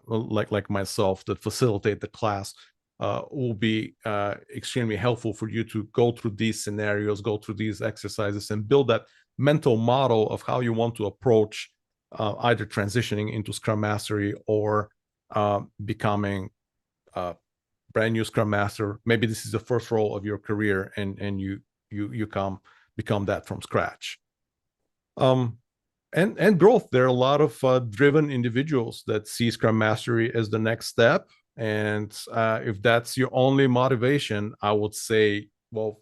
like myself, that facilitate the class, will be extremely helpful for you to go through these scenarios, go through these exercises, and build that mental model of how you want to approach either transitioning into Scrum Mastery, or becoming a brand new Scrum Master. Maybe this is the first role of your career, and you become that from scratch. And growth. There are a lot of driven individuals that see Scrum Mastery as the next step. And if that's your only motivation, I would say, well,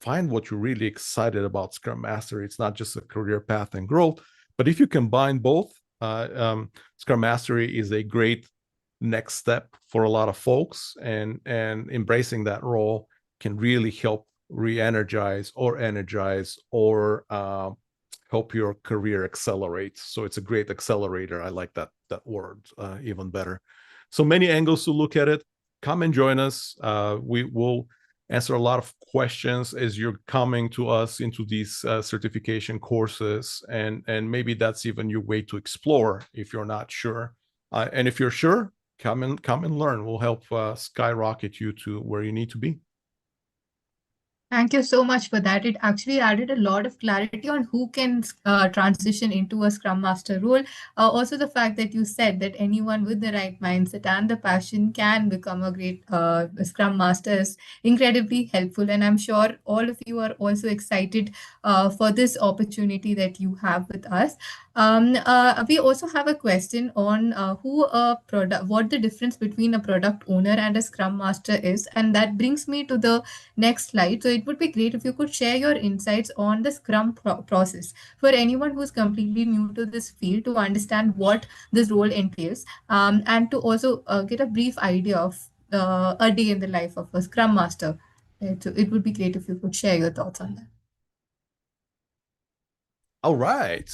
find what you're really excited about Scrum Mastery. It's not just a career path and growth, but if you combine both, Scrum Mastery is a great next step for a lot of folks, and embracing that role can really help re-energize or energize, or help your career accelerate. So it's a great accelerator. I like that word even better. So many angles to look at it. Come and join us. We will answer a lot of questions as you're coming to us into these certification courses, and maybe that's even your way to explore if you're not sure. And if you're sure, come and learn. We'll help skyrocket you to where you need to be. Thank you so much for that. It actually added a lot of clarity on who can transition into a Scrum Master role. Also, the fact that you said that anyone with the right mindset and the passion can become a great Scrum Master is incredibly helpful. And I'm sure all of you are also excited for this opportunity that you have with us. We also have a question on what the difference between a product owner and a Scrum Master is. And that brings me to the next slide. So it would be great if you could share your insights on the Scrum process for anyone who's completely new to this field, to understand what this role entails, and to also get a brief idea of a day in the life of a Scrum Master. So it would be great if you could share your thoughts on that. All right.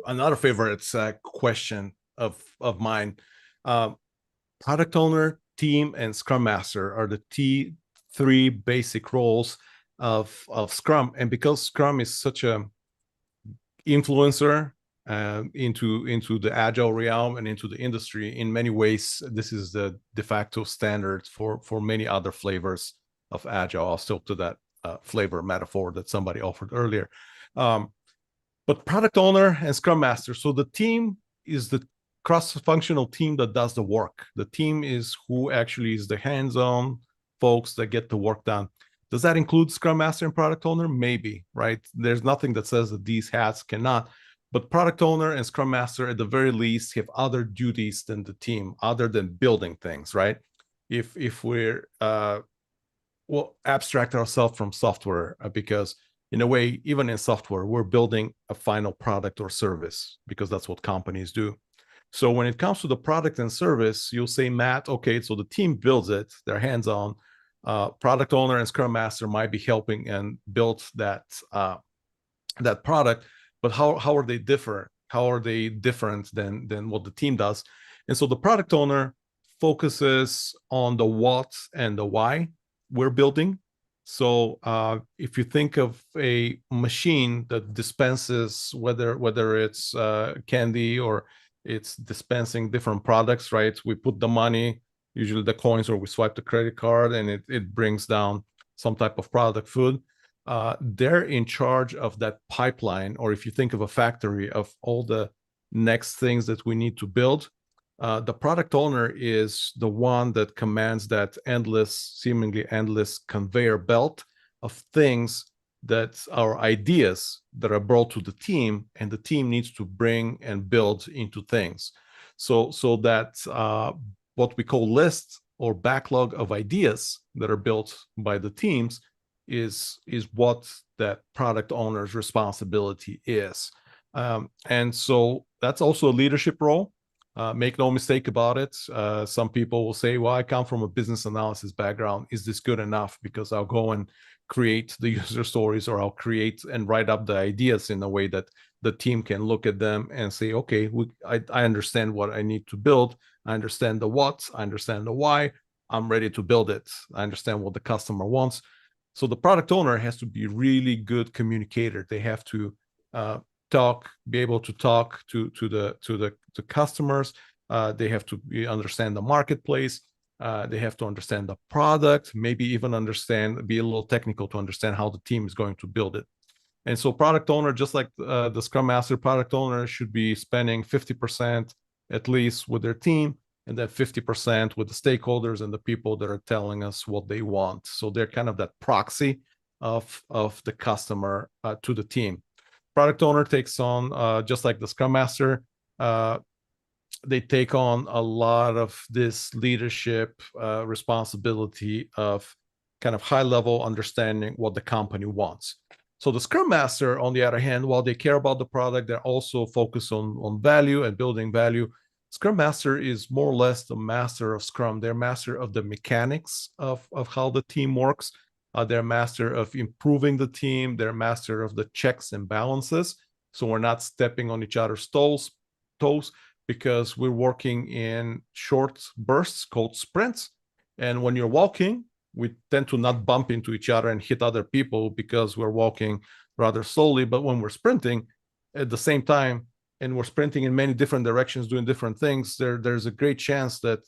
Another favorite question of mine. Product owner, team, and Scrum Master are the three basic roles of Scrum. And because Scrum is such a influencer into the Agile realm and into the industry, in many ways, this is the de facto standard for many other flavors of Agile. I'll still to that flavor metaphor that somebody offered earlier. But product owner and Scrum Master. So the team is the cross-functional team that does the work. The team is who actually is the hands-on folks that get the work done. Does that include Scrum Master and product owner? Maybe, right? There's nothing that says that these hats cannot. But product owner and Scrum Master, at the very least, have other duties than the team, other than building things, right? If we're, we'll abstract ourselves from software, because in a way, even in software, we're building a final product or service, because that's what companies do. So when it comes to the product and service, you'll say, Matt, okay, so the team builds it, they're hands-on. Product owner and Scrum Master might be helping and build that that product, but how are they different? How are they different than what the team does? And so the product owner focuses on the what and the why we're building. So if you think of a machine that dispenses, whether it's candy or it's dispensing different products, right? We put the money, usually the coins, or we swipe the credit card, and it brings down some type of product, food. They're in charge of that pipeline, or if you think of a factory, of all the next things that we need to build. The product owner is the one that commands that seemingly endless conveyor belt of things that are ideas that are brought to the team, and the team needs to bring and build into things. So that what we call list or backlog of ideas that are built by the teams is what that product owner's responsibility is. And so that's also a leadership role. Make no mistake about it. Some people will say, well, I come from a business analysis background. Is this good enough? Because I'll go and create the user stories, or I'll create and write up the ideas in a way that the team can look at them and say, okay, I understand what I need to build. I understand the what, I understand the why. I'm ready to build it. I understand what the customer wants. So the product owner has to be really good communicator. They have to be able to talk to the customers. They have to understand the marketplace. They have to understand the product, maybe even be a little technical to understand how the team is going to build it. And so product owner, just like the Scrum Master, product owner should be spending 50% at least with their team, and then 50% with the stakeholders and the people that are telling us what they want. So they're kind of that proxy of the customer to the team. Product owner takes on, just like the Scrum Master, they take on a lot of this leadership responsibility of kind of high level understanding what the company wants. So the Scrum Master, on the other hand, while they care about the product, they're also focused on value and building value. Scrum Master is more or less the master of Scrum. They're master of the mechanics of how the team works. They're master of improving the team. They're master of the checks and balances. So we're not stepping on each other's toes, because we're working in short bursts called sprints. And when you're walking, we tend to not bump into each other and hit other people because we're walking rather slowly. But when we're sprinting at the same time, and we're sprinting in many different directions, doing different things, there's a great chance that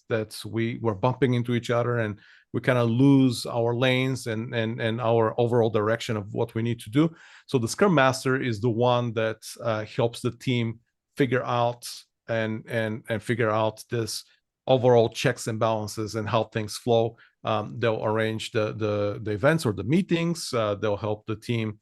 we're bumping into each other, and we kind of lose our lanes and our overall direction of what we need to do. So the Scrum Master is the one that helps the team figure out and figure out this overall checks and balances and how things flow. They'll arrange the events or the meetings. They'll help the team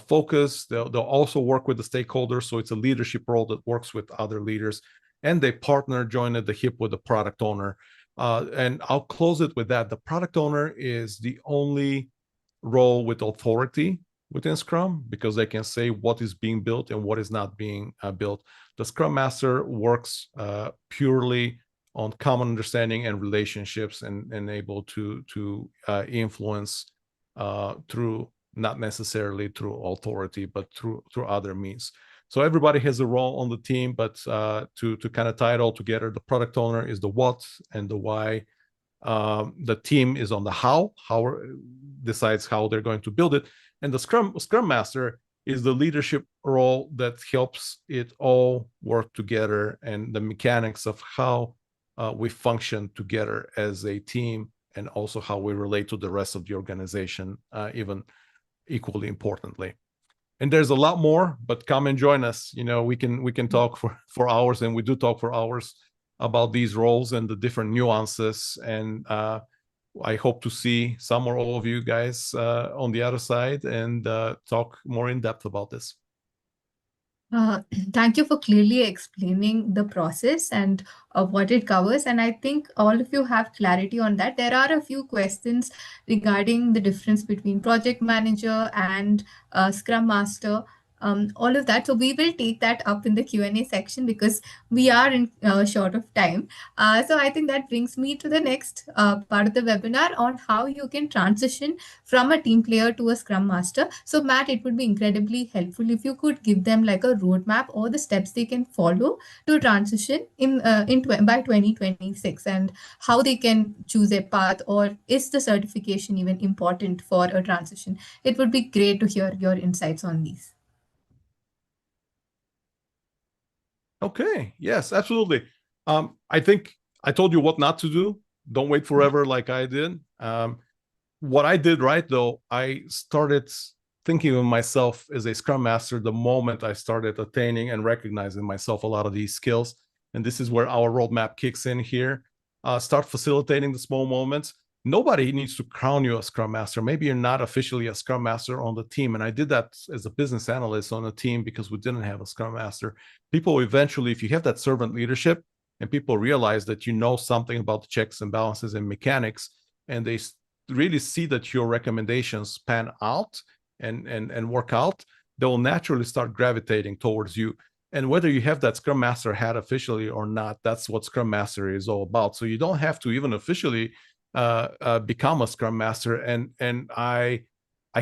focus. They'll also work with the stakeholders. So it's a leadership role that works with other leaders, and they partner, join at the hip with the product owner. And I'll close it with that. The product owner is the only role with authority within Scrum, because they can say what is being built and what is not being built. The Scrum Master works purely on common understanding and relationships, and able to influence through, not necessarily through authority, but through other means. So everybody has a role on the team, but to kind of tie it all together, the product owner is the what and the why. The team is on the how decides how they're going to build it, and the Scrum Master is the leadership role that helps it all work together, and the mechanics of how we function together as a team, and also how we relate to the rest of the organization, even equally importantly. And there's a lot more, but come and join us. We can talk for hours, and we do talk for hours about these roles and the different nuances. And I hope to see some or all of you guys on the other side, and talk more in depth about this. Thank you for clearly explaining the process and what it covers. And I think all of you have clarity on that. There are a few questions regarding the difference between project manager and Scrum Master, all of that. So we will take that up in the Q&A section, because we are in short of time. So I think that brings me to the next part of the webinar on how you can transition from a team player to a Scrum Master. So Matt, it would be incredibly helpful if you could give them like a roadmap or the steps they can follow to transition by 2026, and how they can choose a path, or is the certification even important for a transition? It would be great to hear your insights on these. Okay. Yes, absolutely. I think I told you what not to do. Don't wait forever like I did. What I did right though, I started thinking of myself as a Scrum Master the moment I started attaining and recognizing myself a lot of these skills. And this is where our roadmap kicks in here. Start facilitating the small moments. Nobody needs to crown you a Scrum Master. Maybe you're not officially a Scrum Master on the team. And I did that as a business analyst on a team because we didn't have a Scrum Master. People eventually, if you have that servant leadership and people realize that you know something about the checks and balances and mechanics, and they really see that your recommendations pan out and work out, they will naturally start gravitating towards you. And whether you have that Scrum Master hat officially or not, that's what Scrum Master is all about. So you don't have to even officially become a Scrum Master. And I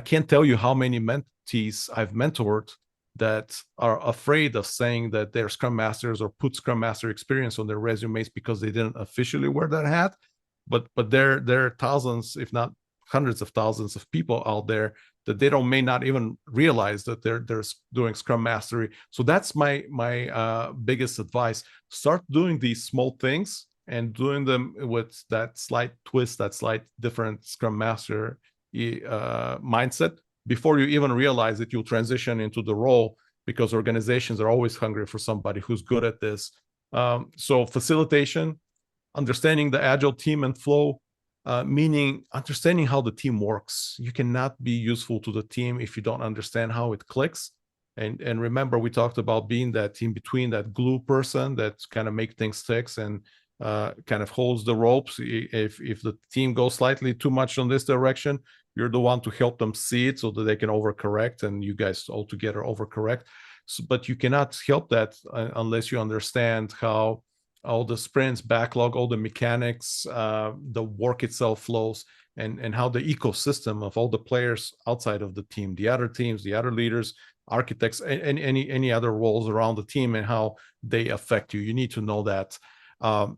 can't tell you how many mentees I've mentored that are afraid of saying that they're Scrum Masters or put Scrum Master experience on their resumes because they didn't officially wear that hat. But there are thousands, if not hundreds of thousands of people out there that they don't may not even realize that they're doing Scrum Mastery. So that's my biggest advice. Start doing these small things and doing them with that slight twist, that slight different Scrum Master mindset before you even realize that you'll transition into the role, because organizations are always hungry for somebody who's good at this. So facilitation, understanding the agile team and flow, meaning understanding how the team works. You cannot be useful to the team if you don't understand how it clicks. And remember, we talked about being that in between, that glue person that kind of make things stick and kind of holds the ropes. If the team goes slightly too much on this direction, you're the one to help them see it so that they can overcorrect, and you guys all together overcorrect. So, but you cannot help that unless you understand how all the sprints, backlog, all the mechanics, the work itself flows, and how the ecosystem of all the players outside of the team, the other teams, the other leaders, architects, and any other roles around the team, and how they affect you. You need to know that.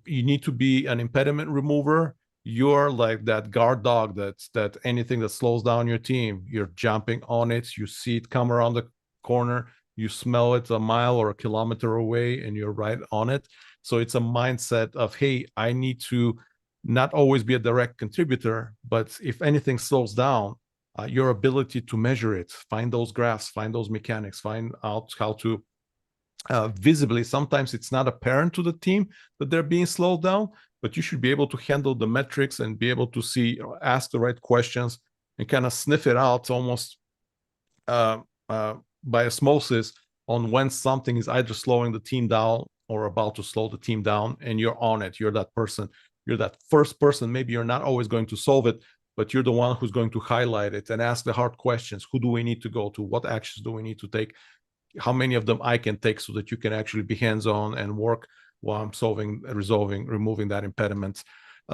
You need to be an impediment remover. You're like that guard dog that anything that slows down your team, you're jumping on it. You see it come around the corner, you smell it a mile or a kilometer away, and you're right on it. So it's a mindset of, hey, I need to not always be a direct contributor, but if anything slows down, your ability to measure it, find those graphs, find those mechanics, find out how to visibly, sometimes it's not apparent to the team that they're being slowed down, but you should be able to handle the metrics and be able to see, ask the right questions and kind of sniff it out almost by osmosis on when something is either slowing the team down or about to slow the team down, and you're on it. You're that person. You're that first person. Maybe you're not always going to solve it, but you're the one who's going to highlight it and ask the hard questions. Who do we need to go to? What actions do we need to take? How many of them I can take so that you can actually be hands-on and work while I'm solving, resolving, removing that impediment.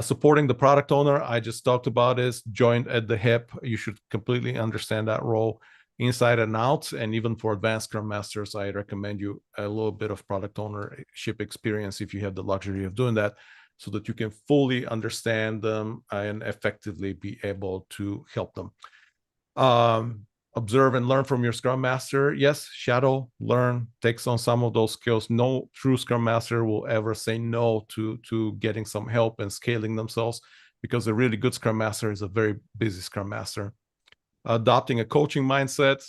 Supporting the product owner, I just talked about, is joined at the hip. You should completely understand that role inside and out. And even for advanced Scrum Masters, I recommend you a little bit of product ownership experience if you have the luxury of doing that, so that you can fully understand them and effectively be able to help them. Observe and learn from your Scrum Master. Yes, shadow, learn, takes on some of those skills. No true Scrum Master will ever say no to getting some help and scaling themselves, because a really good Scrum Master is a very busy Scrum Master. Adopting a coaching mindset.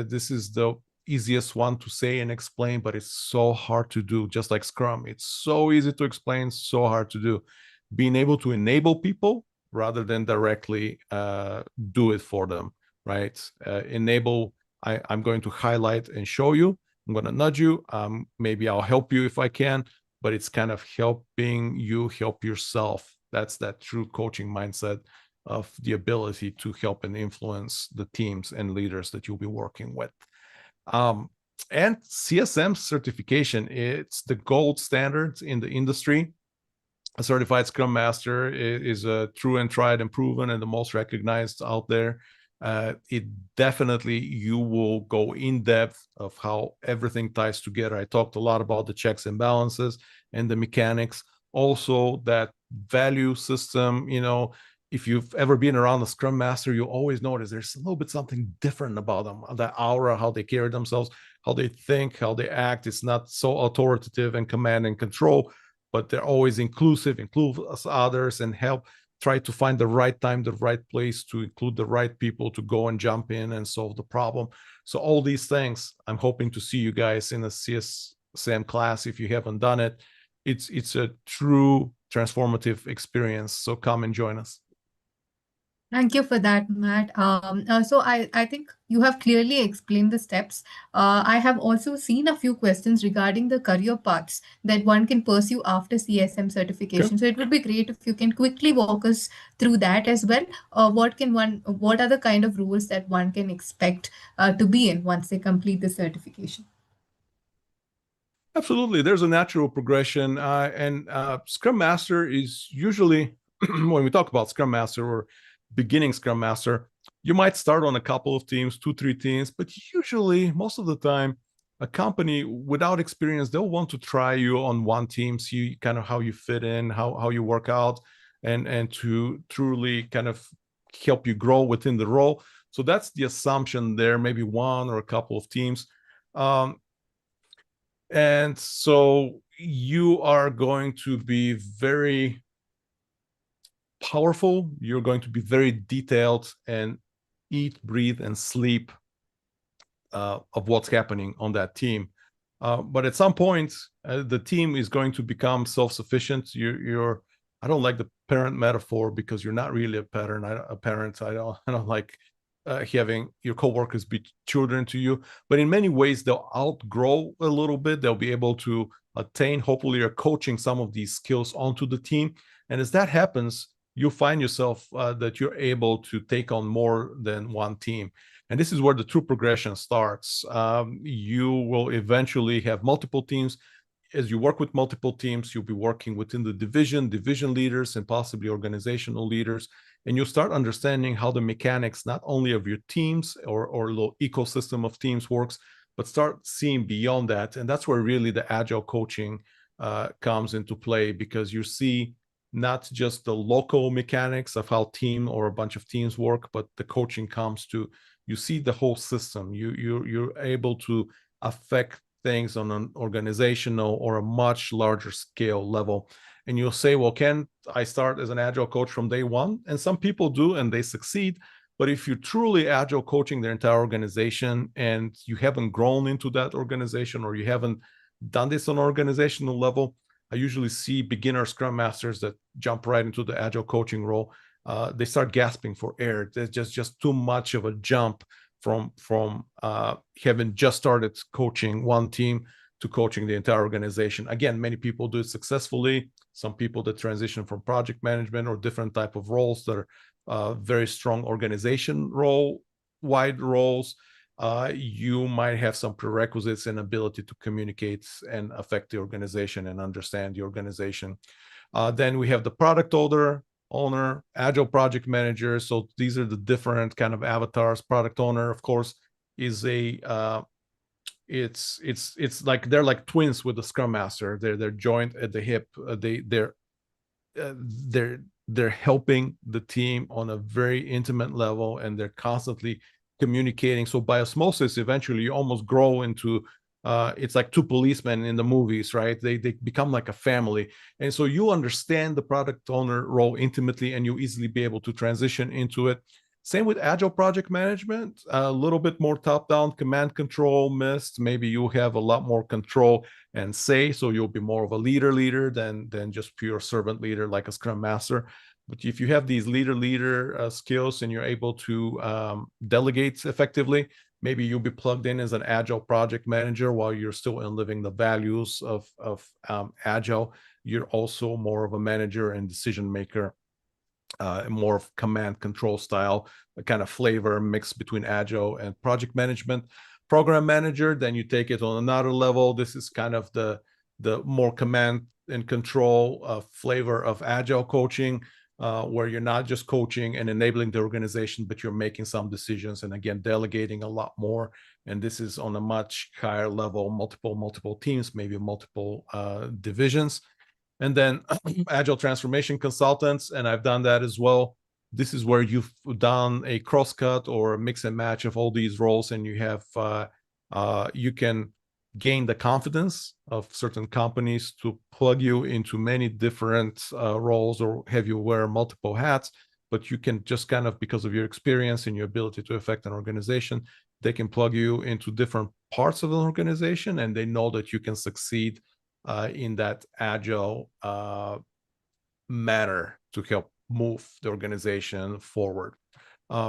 This is the easiest one to say and explain, but it's so hard to do, just like Scrum. It's so easy to explain, so hard to do. Being able to enable people rather than directly do it for them, right? Enable, I'm going to highlight and show you. I'm going to nudge you. Maybe I'll help you if I can, but it's kind of helping you help yourself. That's that true coaching mindset of the ability to help and influence the teams and leaders that you'll be working with. And CSM certification, it's the gold standard in the industry. A certified Scrum Master is a true and tried and proven and the most recognized out there. It definitely, you will go in depth of how everything ties together. I talked a lot about the checks and balances and the mechanics. Also, that value system, if you've ever been around a Scrum Master, you always notice there's a little bit something different about them, that aura, how they carry themselves, how they think, how they act. It's not so authoritative and command and control, but they're always inclusive, include others, and help try to find the right time, the right place to include the right people to go and jump in and solve the problem. So all these things, I'm hoping to see you guys in a CSM class. If you haven't done it, it's a true transformative experience. So come and join us. Thank you for that, Matt. So I think you have clearly explained the steps. I have also seen a few questions regarding the career paths that one can pursue after CSM Okay. certification. So it would be great if you can quickly walk us through that as well. What are the kind of roles that one can expect to be in once they complete the certification? Absolutely. There's a natural progression. And Scrum Master is usually, when we talk about Scrum Master or beginning Scrum Master, you might start on a couple of teams, 2, 3 teams, but usually, most of the time, a company without experience, they'll want to try you on one team, see kind of how you fit in, how you work out, and to truly kind of help you grow within the role. So that's the assumption there, maybe one or a couple of teams. And so you are going to be very powerful. You're going to be very detailed and eat, breathe, and sleep of what's happening on that team. But at some point, the team is going to become self-sufficient. I don't like the parent metaphor because you're not really a parent. I don't like having your coworkers be children to you. But in many ways, they'll outgrow a little bit. They'll be able to attain. Hopefully, you're coaching some of these skills onto the team. And as that happens, you'll find yourself that you're able to take on more than one team. And this is where the true progression starts. You will eventually have multiple teams. As you work with multiple teams, you'll be working within the division leaders, and possibly organizational leaders. And you'll start understanding how the mechanics, not only of your teams or little ecosystem of teams works, but start seeing beyond that. And that's where really the agile coaching comes into play, because you see not just the local mechanics of how team or a bunch of teams work, but the coaching comes to, you see the whole system. You're able to affect things on an organizational or a much larger scale level. And you'll say, well, can I start as an agile coach from day one? And some people do, and they succeed. But if you're truly agile coaching their entire organization and you haven't grown into that organization, or you haven't done this on an organizational level, I usually see beginner Scrum Masters that jump right into the agile coaching role. They start gasping for air. There's just too much of a jump from having just started coaching one team to coaching the entire organization. Again, many people do it successfully. Some people that transition from project management or different type of roles that are very strong organization wide roles. You might have some prerequisites and ability to communicate and affect the organization and understand the organization. Then we have the product owner, agile project manager. So these are the different kind of avatars. Product owner, of course, is it's like they're like twins with the Scrum Master. They're joined at the hip. They're helping the team on a very intimate level, and they're constantly communicating. So by osmosis, eventually you almost grow into it's like two policemen in the movies, right? They become like a family. And so you understand the product owner role intimately, and you easily be able to transition into it. Same with agile project management, a little bit more top-down command control. Mstt, maybe you have a lot more control and say, so you'll be more of a leader than just pure servant leader like a Scrum Master. But if you have these leader skills and you're able to delegate effectively, maybe you'll be plugged in as an agile project manager while you're still living the values of agile. You're also more of a manager and decision maker, more of command control style, a kind of flavor mix between agile and project management. Program manager, then you take it on another level. This is kind of the more command and control flavor of agile coaching, where you're not just coaching and enabling the organization, but you're making some decisions and again delegating a lot more. And this is on a much higher level, multiple teams, maybe multiple divisions. And then agile transformation consultants, and I've done that as well. this is where you've done a crosscut or a mix and match of all these roles, and you have you can gain the confidence of certain companies to plug you into many different roles or have you wear multiple hats. But you can just kind of, because of your experience and your ability to affect an organization, they can plug you into different parts of an organization, and they know that you can succeed in that agile manner to help move the organization forward.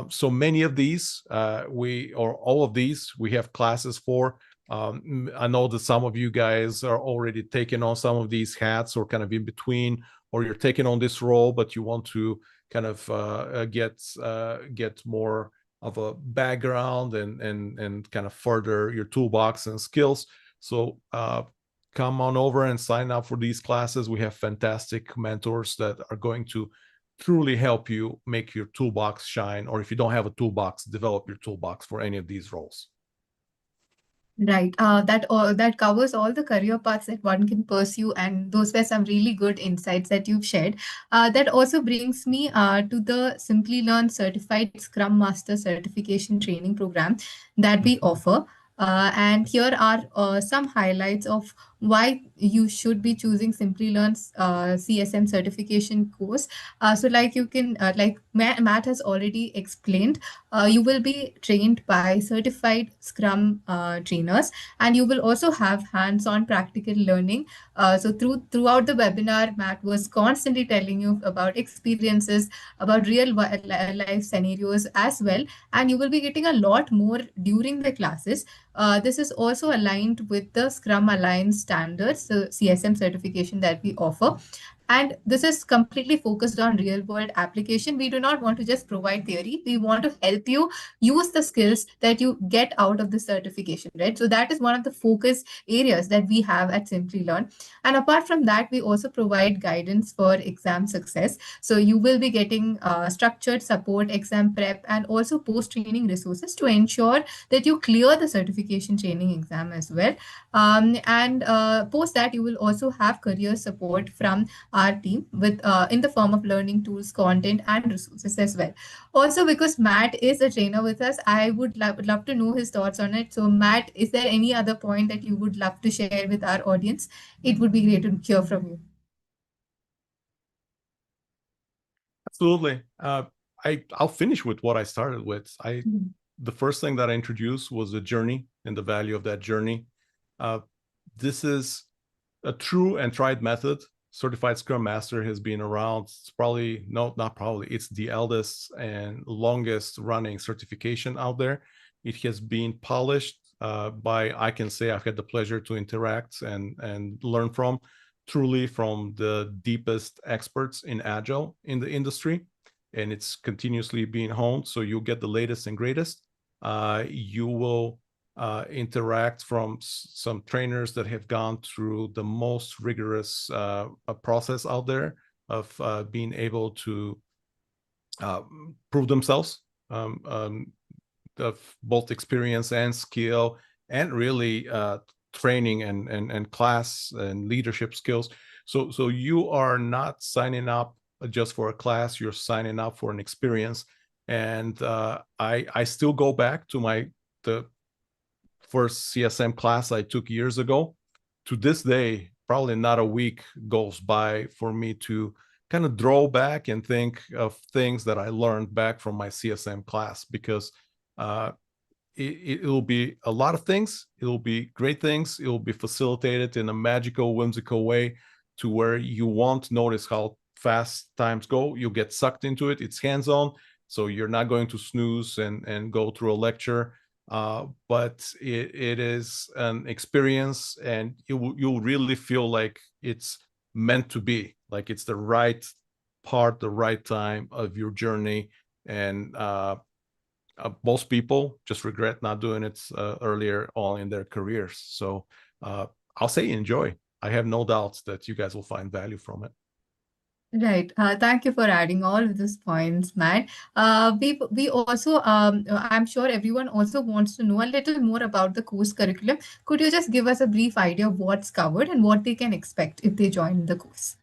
So many of these, all of these, we have classes for. I know that some of you guys are already taking on some of these hats or kind of in between, or you're taking on this role, but you want to kind of get more of a background and kind of further your toolbox and skills. So come on over and sign up for these classes. We have fantastic mentors that are going to truly help you make your toolbox shine, or if you don't have a toolbox, develop your toolbox for any of these roles. Right. That covers all the career paths that one can pursue, and those were some really good insights that you've shared. That also brings me to the Simplilearn Certified Scrum Master Certification Training Program that we offer. And here are some highlights of why you should be choosing Simplilearn's CSM certification course. So, like you can, like Matt has already explained, you will be trained by certified Scrum trainers, and you will also have hands-on practical learning. So throughout the webinar, Matt was constantly telling you about experiences, about real life scenarios as well, and you will be getting a lot more during the classes. This is also aligned with the Scrum Alliance standards, the CSM certification that we offer. And this is completely focused on real world application. We do not want to just provide theory. We want to help you use the skills that you get out of the certification, right? So that is one of the focus areas that we have at Simplilearn. And apart from that, we also provide guidance for exam success. So you will be getting structured support, exam prep, and also post-training resources to ensure that you clear the certification training exam as well. And post that, you will also have career support from our team with in the form of learning tools, content, and resources as well. Also, because Matt is a trainer with us, I would love to know his thoughts on it. So, Matt, is there any other point that you would love to share with our audience? It would be great to hear from you. Absolutely. I'll finish with what I started with. The first thing that I introduced was the journey and the value of that journey. This is a true and tried method. Certified Scrum Master has been around. It's probably, no, not probably, it's the eldest and longest running certification out there. It has been polished by, I can say I've had the pleasure to interact and learn truly from the deepest experts in Agile in the industry. And it's continuously being honed. So you'll get the latest and greatest. You will interact from some trainers that have gone through the most rigorous process out there of being able to prove themselves of both experience and skill, and really training and class and leadership skills. So you are not signing up just for a class, you're signing up for an experience. And I still go back to the first CSM class I took years ago. To this day, probably not a week goes by for me to kind of draw back and think of things that I learned back from my CSM class, because it will be a lot of things. It will be great things. It will be facilitated in a magical, whimsical way to where you won't notice how fast times go. You'll get sucked into it. It's hands-on, so you're not going to snooze and go through a lecture. But it is an experience, and you'll really feel like it's meant to be, like it's the right part, the right time of your journey. And most people just regret not doing it earlier on in their careers. So I'll say enjoy. I have no doubts that you guys will find value from it. Right. Thank you for adding all of these points, Matt. We also, I'm sure everyone also wants to know a little more about the course curriculum. Could you just give us a brief idea of what's covered and what they can expect if they join the course?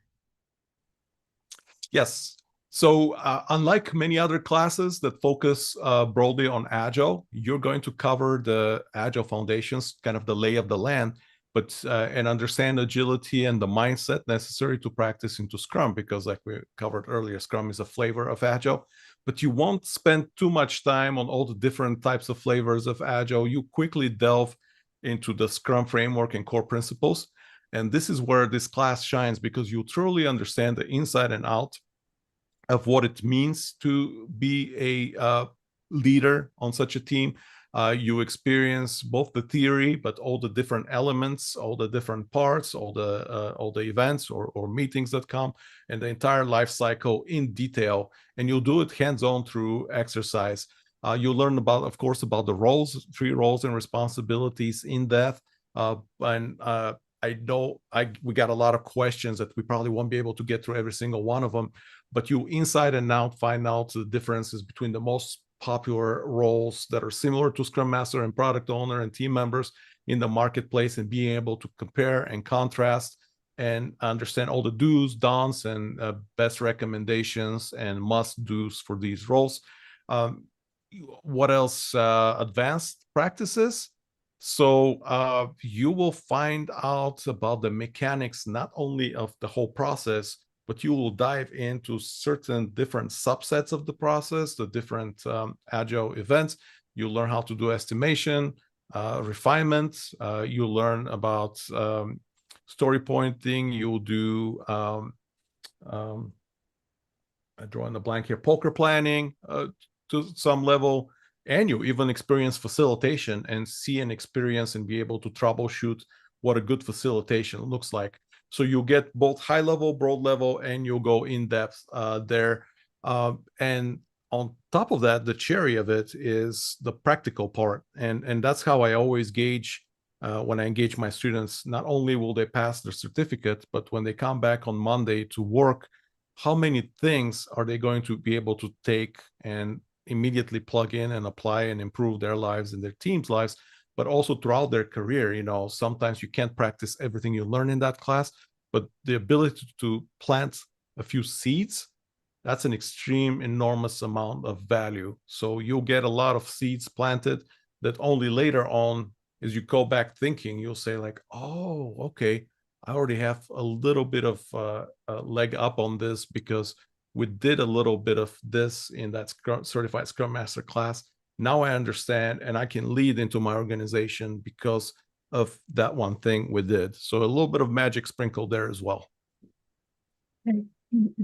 Yes. So, unlike many other classes that focus broadly on Agile, you're going to cover the Agile foundations, kind of the lay of the land, but and understand agility and the mindset necessary to practice into Scrum, because, like we covered earlier, Scrum is a flavor of Agile. But you won't spend too much time on all the different types of flavors of Agile. You quickly delve into the Scrum framework and core principles. And this is where this class shines, because you truly understand the inside and out of what it means to be a leader on such a team. You experience both the theory, but all the different elements, all the different parts, all the events or meetings that come, and the entire life cycle in detail. And you'll do it hands-on through exercise. You'll learn about, of course, about the roles, 3 roles and responsibilities in depth. And I know we got a lot of questions that we probably won't be able to get through every single one of them, but you inside and out find out the differences between the most popular roles that are similar to Scrum Master and product owner and team members in the marketplace, and being able to compare and contrast and understand all the do's, don'ts, and best recommendations and must-dos for these roles. What else? Advanced practices. So you will find out about the mechanics, not only of the whole process, but you will dive into certain different subsets of the process, the different Agile events. You'll learn how to do estimation, refinement. You'll learn about story pointing. You'll do, I'm drawing a blank here, poker planning to some level. And you even experience facilitation and see and experience and be able to troubleshoot what a good facilitation looks like. So you'll get both high level, broad level, and you'll go in depth there. And on top of that, the cherry of it is the practical part. And that's how I always gauge when I engage my students. Not only will they pass their certificate, but when they come back on Monday to work, how many things are they going to be able to take and immediately plug in and apply and improve their lives and their team's lives, but also throughout their career. Sometimes you can't practice everything you learn in that class, but the ability to plant a few seeds, that's an extreme, enormous amount of value. So you'll get a lot of seeds planted that only later on, as you go back thinking, you'll say like, oh, okay, I already have a little bit of a leg up on this because we did a little bit of this in that certified Scrum Master class. Now I understand, and I can lead into my organization because of that one thing we did. So a little bit of magic sprinkled there as well. Right.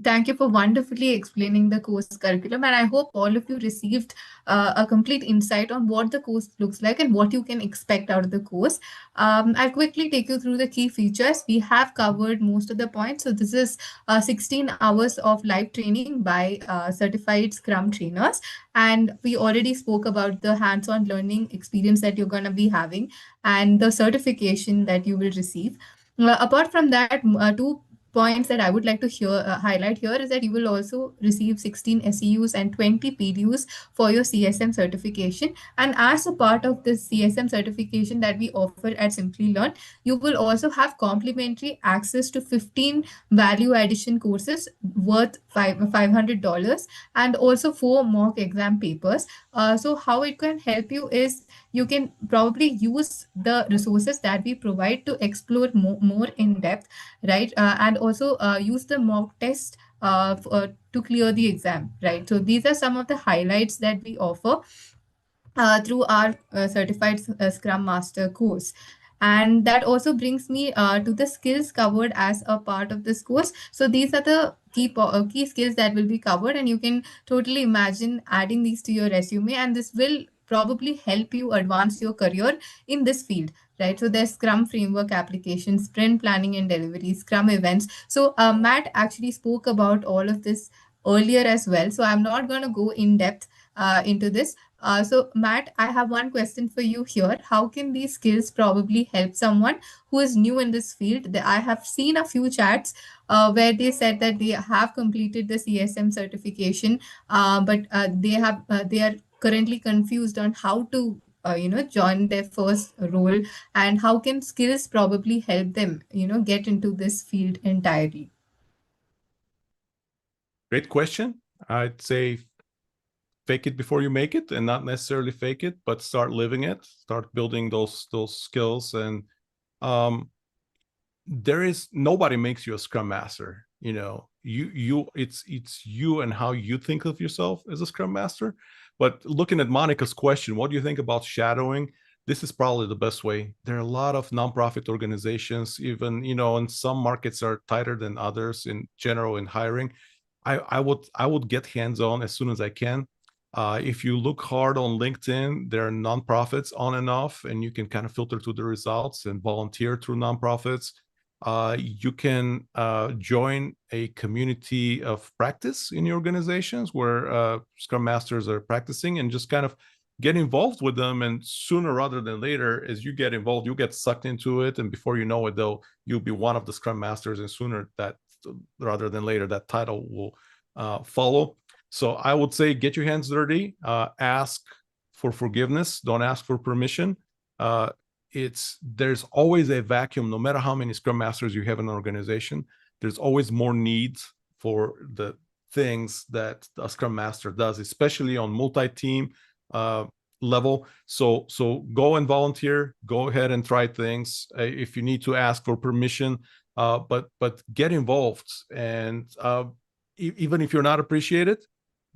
Thank you for wonderfully explaining the course curriculum, and I hope all of you received a complete insight on what the course looks like and what you can expect out of the course. I'll quickly take you through the key features. We have covered most of the points. So this is 16 hours of live training by certified Scrum trainers, and we already spoke about the hands-on learning experience that you're going to be having and the certification that you will receive. Apart from that, 2 points that I would like to highlight here is that you will also receive 16 SEUs and 20 PDUs for your CSM certification. And as a part of this CSM certification that we offer at Simplilearn, you will also have complimentary access to 15 value addition courses worth $500 and also 4 mock exam papers. So how it can help you is you can probably use the resources that we provide to explore more in depth, right? And also use the mock test to clear the exam, right? So these are some of the highlights that we offer through our certified Scrum Master course. And that also brings me to the skills covered as a part of this course. So these are the key skills that will be covered, and you can totally imagine adding these to your resume, and this will probably help you advance your career in this field, right? So there's Scrum framework application, sprint planning and delivery, Scrum events. So Matt actually spoke about all of this earlier as well. So I'm not going to go in depth into this. So Matt, I have one question for you here. How can these skills probably help someone who is new in this field? I have seen a few chats where they said that they have completed the CSM certification, but they are currently confused on how to join their first role, and how can skills probably help them get into this field entirely. Great question. I'd say fake it before you make it, and not necessarily fake it, but start living it, start building those skills. And um, there is nobody makes you a scrum master. It's you and how you think of yourself as a scrum master. But looking at Monica's question, what do you think about shadowing? This is probably the best way. There are a lot of nonprofit organizations, even, and some markets are tighter than others in general in hiring. I would get hands-on as soon as I can. If you look hard on LinkedIn, there are nonprofits on and off, and you can kind of filter through the results and volunteer through nonprofits. You can join a community of practice in your organizations where Scrum Masters are practicing, and just kind of get involved with them. And sooner rather than later, as you get involved, you get sucked into it. And before you know it, though, you'll be one of the Scrum Masters, and sooner that rather than later, that title will follow. So I would say get your hands dirty, ask for forgiveness, don't ask for permission. There's always a vacuum, no matter how many Scrum Masters you have in an organization. There's always more needs for the things that a Scrum Master does, especially on multi-team level. So go and volunteer, go ahead and try things. If you need to ask for permission, but get involved. And even if you're not appreciated,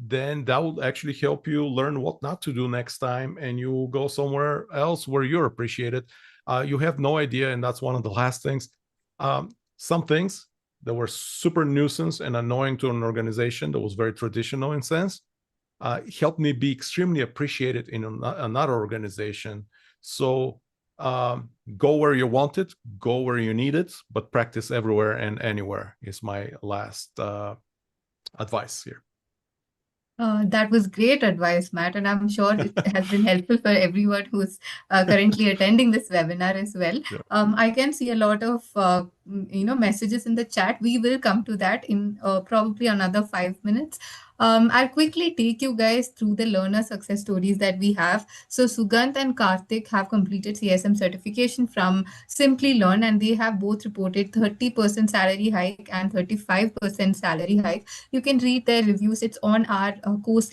then that will actually help you learn what not to do next time, and you will go somewhere else where you're appreciated. You have no idea, and that's one of the last things. Some things that were super nuisance and annoying to an organization that was very traditional in sense, helped me be extremely appreciated in another organization. So go where you want it, go where you need it, but practice everywhere and anywhere is my last advice here. That was great advice, Matt, and I'm sure it has been helpful for everyone who's currently attending this webinar as well. Yeah. I can see a lot of messages in the chat. We will come to that in probably another 5 minutes. I'll quickly take you guys through the learner success stories that we have. So Sugant and Karthik have completed CSM certification from Simplilearn, and they have both reported 30% salary hike and 35% salary hike. You can read their reviews. It's on our course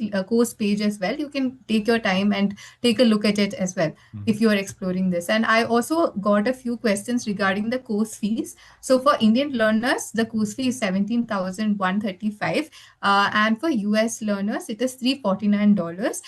page as well. You can take your time and take a look at it as well if you are exploring this. And I also got a few questions regarding the course fees. So for Indian learners, the course fee is 17,135, and for US learners, it is $349.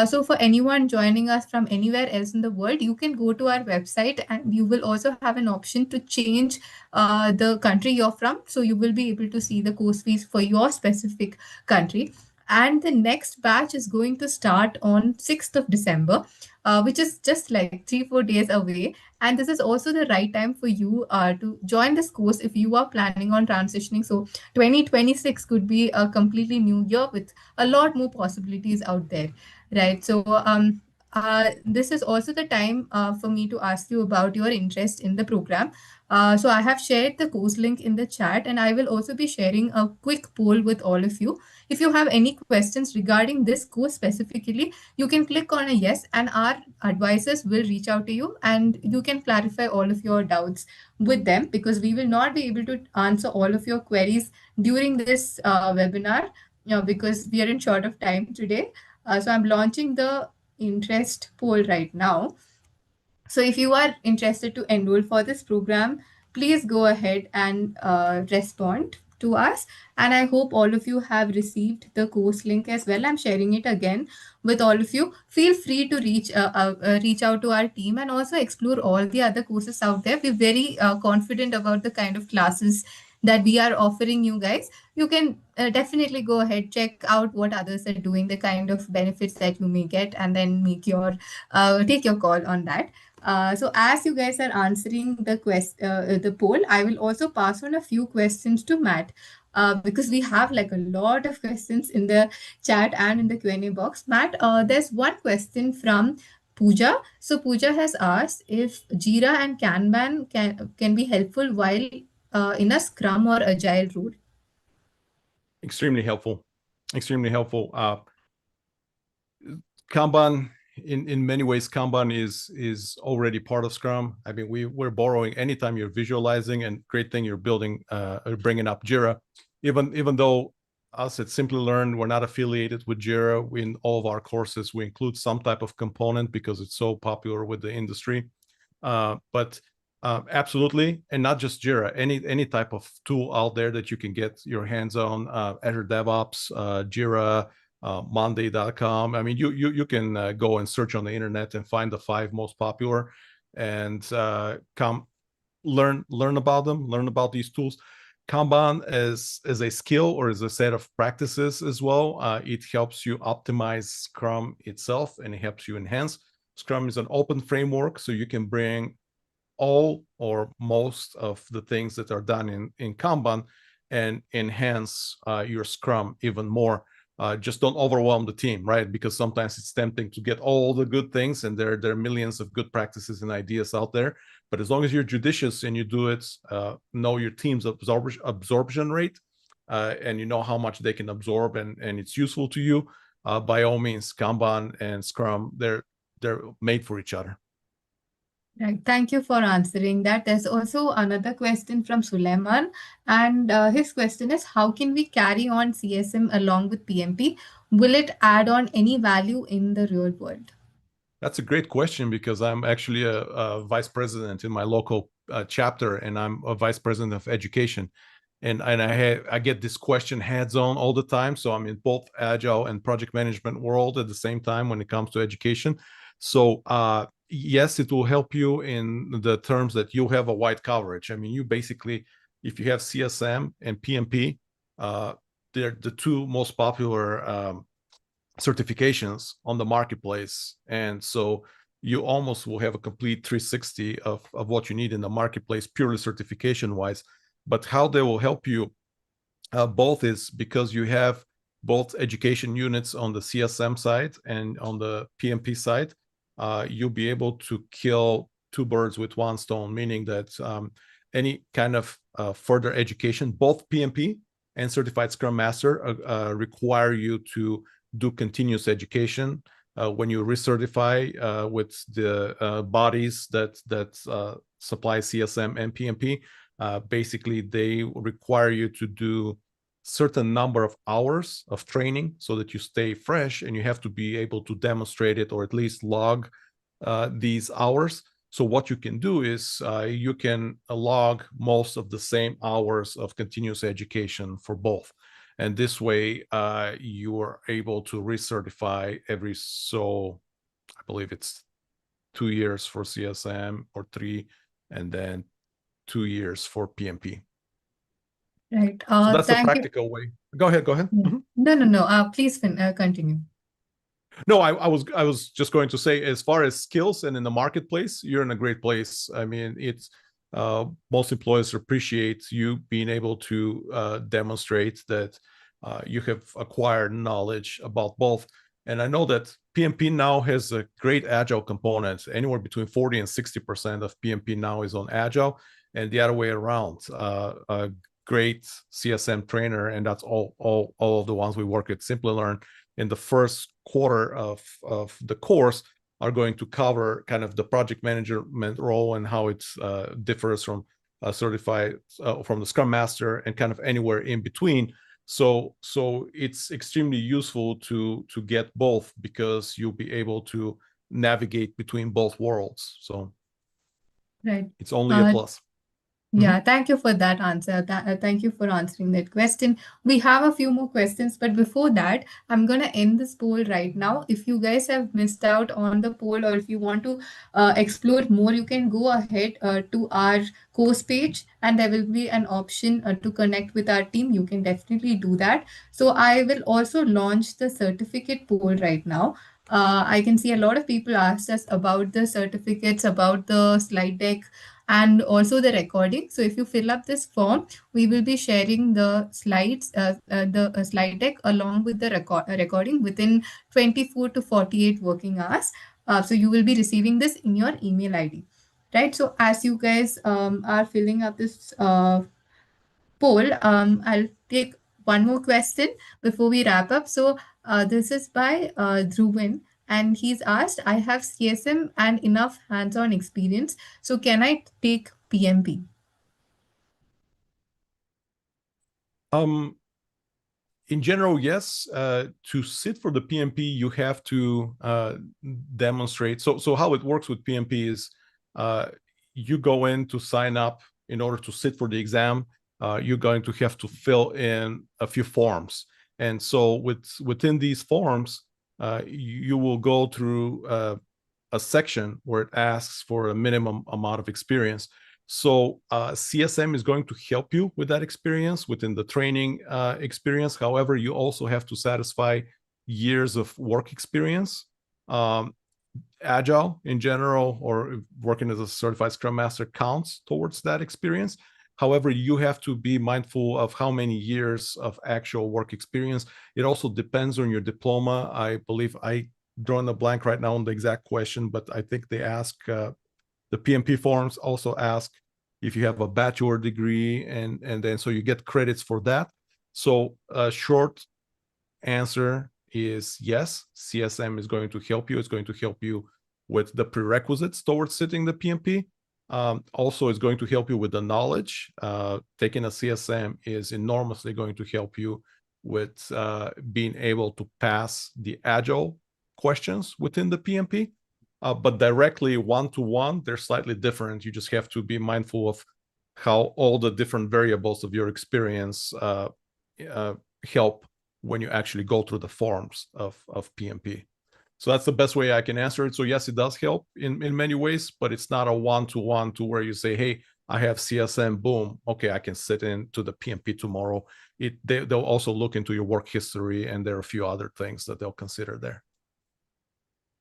So for anyone joining us from anywhere else in the world, you can go to our website, and you will also have an option to change the country you're from. So you will be able to see the course fees for your specific country. And the next batch is going to start on 6th of December, which is just like 3-4 days away. And this is also the right time for you to join this course if you are planning on transitioning. So 2026 could be a completely new year with a lot more possibilities out there, right? So this is also the time for me to ask you about your interest in the program. So I have shared the course link in the chat, and I will also be sharing a quick poll with all of you. If you have any questions regarding this course specifically, you can click on a yes, and our advisors will reach out to you, and you can clarify all of your doubts with them, because we will not be able to answer all of your queries during this webinar, because we are in short of time today. So I'm launching the interest poll right now. So if you are interested to enroll for this program, please go ahead and respond to us. And I hope all of you have received the course link as well. I'm sharing it again with all of you. Feel free to reach out to our team and also explore all the other courses out there. We're very confident about the kind of classes that we are offering you guys. You can definitely go ahead, check out what others are doing, the kind of benefits that you may get, and then take your call on that. So as you guys are answering the poll, I will also pass on a few questions to Matt, because we have like a lot of questions in the chat and in the Q&A box. Matt, there's one question from Pooja. So Pooja has asked if Jira and Kanban can be helpful while in a Scrum or Agile role. Extremely helpful. Extremely helpful. Kanban, in many ways, Kanban is already part of Scrum. I mean, we're borrowing anytime you're visualizing, and great thing you're building, bringing up Jira, even though us at Simplilearn, we're not affiliated with Jira. In all of our courses, we include some type of component because it's so popular with the industry. But absolutely, and not just Jira, any type of tool out there that you can get your hands on, Azure DevOps, Jira, Monday.com. I mean, you can go and search on the internet and find the 5 most popular, and come learn about them, learn about these tools. Kanban is a skill or is a set of practices as well. It helps you optimize Scrum itself, and it helps you enhance. Scrum is an open framework, so you can bring all or most of the things that are done in Kanban and enhance your Scrum even more. Just don't overwhelm the team, right? Because sometimes it's tempting to get all the good things, and there are millions of good practices and ideas out there. But as long as you're judicious and you do it, know your team's absorption rate, and you know how much they can absorb, and it's useful to you, by all means, Kanban and Scrum, they're made for each other. Right. Thank you for answering that. There's also another question from Suleiman, and his question is, how can we carry on CSM along with PMP? Will it add on any value in the real world? That's a great question, because I'm actually a vice president in my local chapter, and I'm a vice president of education. And I get this question hands on all the time. So I'm in both agile and project management world at the same time when it comes to education. So yes, it will help you in the terms that you have a wide coverage. I mean, you basically, if you have CSM and PMP, they're the 2 most popular certifications on the marketplace, and so you almost will have a complete 360 of what you need in the marketplace, purely certification wise. But how they will help you both is because you have both education units on the CSM side and on the PMP side. You'll be able to kill 2 birds with 1 stone, meaning that any kind of further education, both PMP and Certified Scrum Master require you to do continuous education. When you recertify with the bodies that supply CSM and PMP, basically they require you to do certain number of hours of training so that you stay fresh, and you have to be able to demonstrate it or at least log these hours. So what you can do is you can log most of the same hours of continuous education for both. And this way, you are able to recertify every, so I believe it's 2 years for CSM or 3, and then 2 years for PMP. Right. So that's the Thank you. practical way. Go ahead. Mhm. No. Please continue. No, I was just going to say, as far as skills and in the marketplace, you're in a great place. I mean, it's most employers appreciate you being able to demonstrate that you have acquired knowledge about both. And I know that PMP now has a great agile component. Anywhere between 40 and 60% of PMP now is on agile, and the other way around. A great CSM trainer, and that's all of the ones we work at Simplilearn in the first quarter of the course are going to cover kind of the project management role and how it differs from certified from the Scrum Master and kind of anywhere in between. So it's extremely useful to get both, because you'll be able to navigate between both worlds. So Right. it's only a plus. Yeah, thank you for that answer. Thank you for answering that question. We have a few more questions, but before that, I'm going to end this poll right now. If you guys have missed out on the poll, or if you want to explore more, you can go ahead to our course page, and there will be an option to connect with our team. You can definitely do that. So I will also launch the certificate poll right now. I can see a lot of people asked us about the certificates, about the slide deck, and also the recording. So if you fill up this form, we will be sharing the slides, the slide deck along with the recording within 24 to 48 working hours. So you will be receiving this in your email ID, right? So as you guys are filling up this poll, I'll take one more question before we wrap up. So this is by Dhruvin, and he's asked, I have CSM and enough hands-on experience, so can I take PMP? In general, yes. To sit for the PMP, you have to demonstrate. So how it works with PMP is you go in to sign up in order to sit for the exam. You're going to have to fill in a few forms. And so within these forms, you will go through a section where it asks for a minimum amount of experience. So CSM is going to help you with that experience within the training experience. However, you also have to satisfy years of work experience. Agile in general, or working as a certified Scrum Master, counts towards that experience. However, you have to be mindful of how many years of actual work experience. It also depends on your diploma. I believe I drawn a blank right now on the exact question, but I think they ask the PMP forms also ask if you have a bachelor degree, and then so you get credits for that. So a short answer is yes, CSM is going to help you. It's going to help you with the prerequisites towards sitting the PMP. Also, it's going to help you with the knowledge. Taking a CSM is enormously going to help you with being able to pass the Agile questions within the PMP. But directly one-to-one, they're slightly different. You just have to be mindful of how all the different variables of your experience help when you actually go through the forms of PMP. So that's the best way I can answer it. So yes, it does help in many ways, but it's not a one-to-one to where you say, hey, I have CSM, boom, okay, I can sit into the PMP tomorrow. They'll also look into your work history, and there are a few other things that they'll consider there.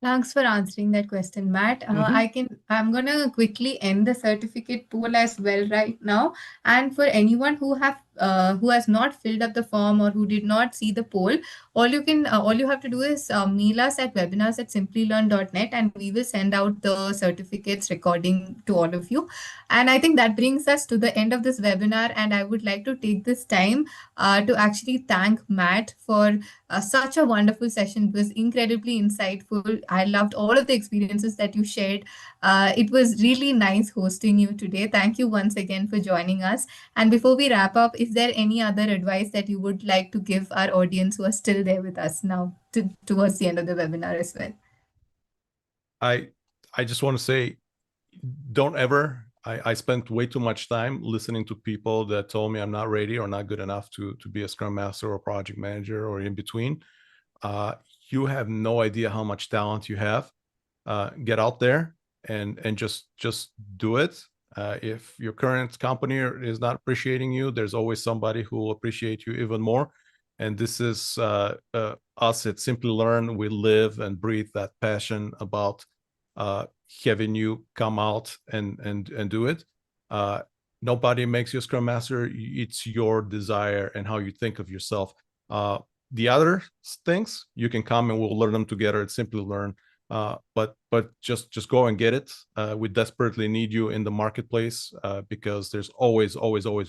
Thanks for answering that question, Matt. I'm gonna quickly end the certificate pool as well right now. And for anyone who has not filled up the form or who did not see the poll, all you have to do is mail us at webinars@simplilearn.net, and we will send out the certificates recording to all of you. And I think that brings us to the end of this webinar. And I would like to take this time to actually thank Matt for such a wonderful session. It was incredibly insightful. I loved all of the experiences that you shared. It was really nice hosting you today. Thank you once again for joining us. And before we wrap up, is there any other advice that you would like to give our audience who are still there with us now towards the end of the webinar as well? I just want to say, don't ever. I spent way too much time listening to people that told me I'm not ready or not good enough to be a Scrum Master or project manager or in between. You have no idea how much talent you have. Get out there and just do it. If your current company is not appreciating you, there's always somebody who will appreciate you even more. And this is us at Simplilearn. We live and breathe that passion about having you come out and do it. Nobody makes you a Scrum Master. It's your desire and how you think of yourself. The other things you can come and we'll learn them together at Simplilearn. But just go and get it. We desperately need you in the marketplace because there's always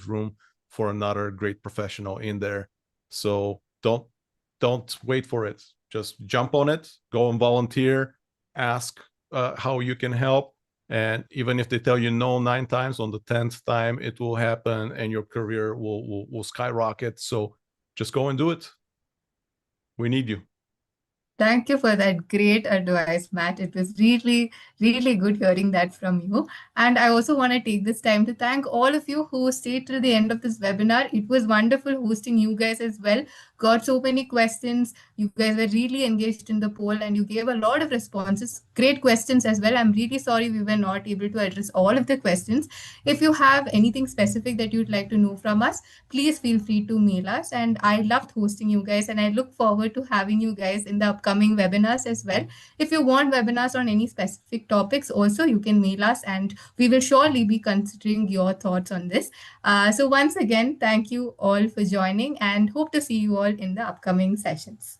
room for another great professional in there. So don't wait for it. Just jump on it. Go and volunteer. Ask how you can help. And even if they tell you no 9 times, on the 10th time it will happen, and your career will skyrocket. So just go and do it. We need you. Thank you for that great advice, Matt. It was really, really good hearing that from you. And I also want to take this time to thank all of you who stayed till the end of this webinar. It was wonderful hosting you guys as well. Got so many questions. You guys were really engaged in the poll and you gave a lot of responses. Great questions as well. I'm really sorry we were not able to address all of the questions. If you have anything specific that you'd like to know from us, please feel free to mail us. And I loved hosting you guys, and I look forward to having you guys in the upcoming webinars as well. If you want webinars on any specific topics, also you can mail us and we will surely be considering your thoughts on this. So once again, thank you all for joining and hope to see you all in the upcoming sessions.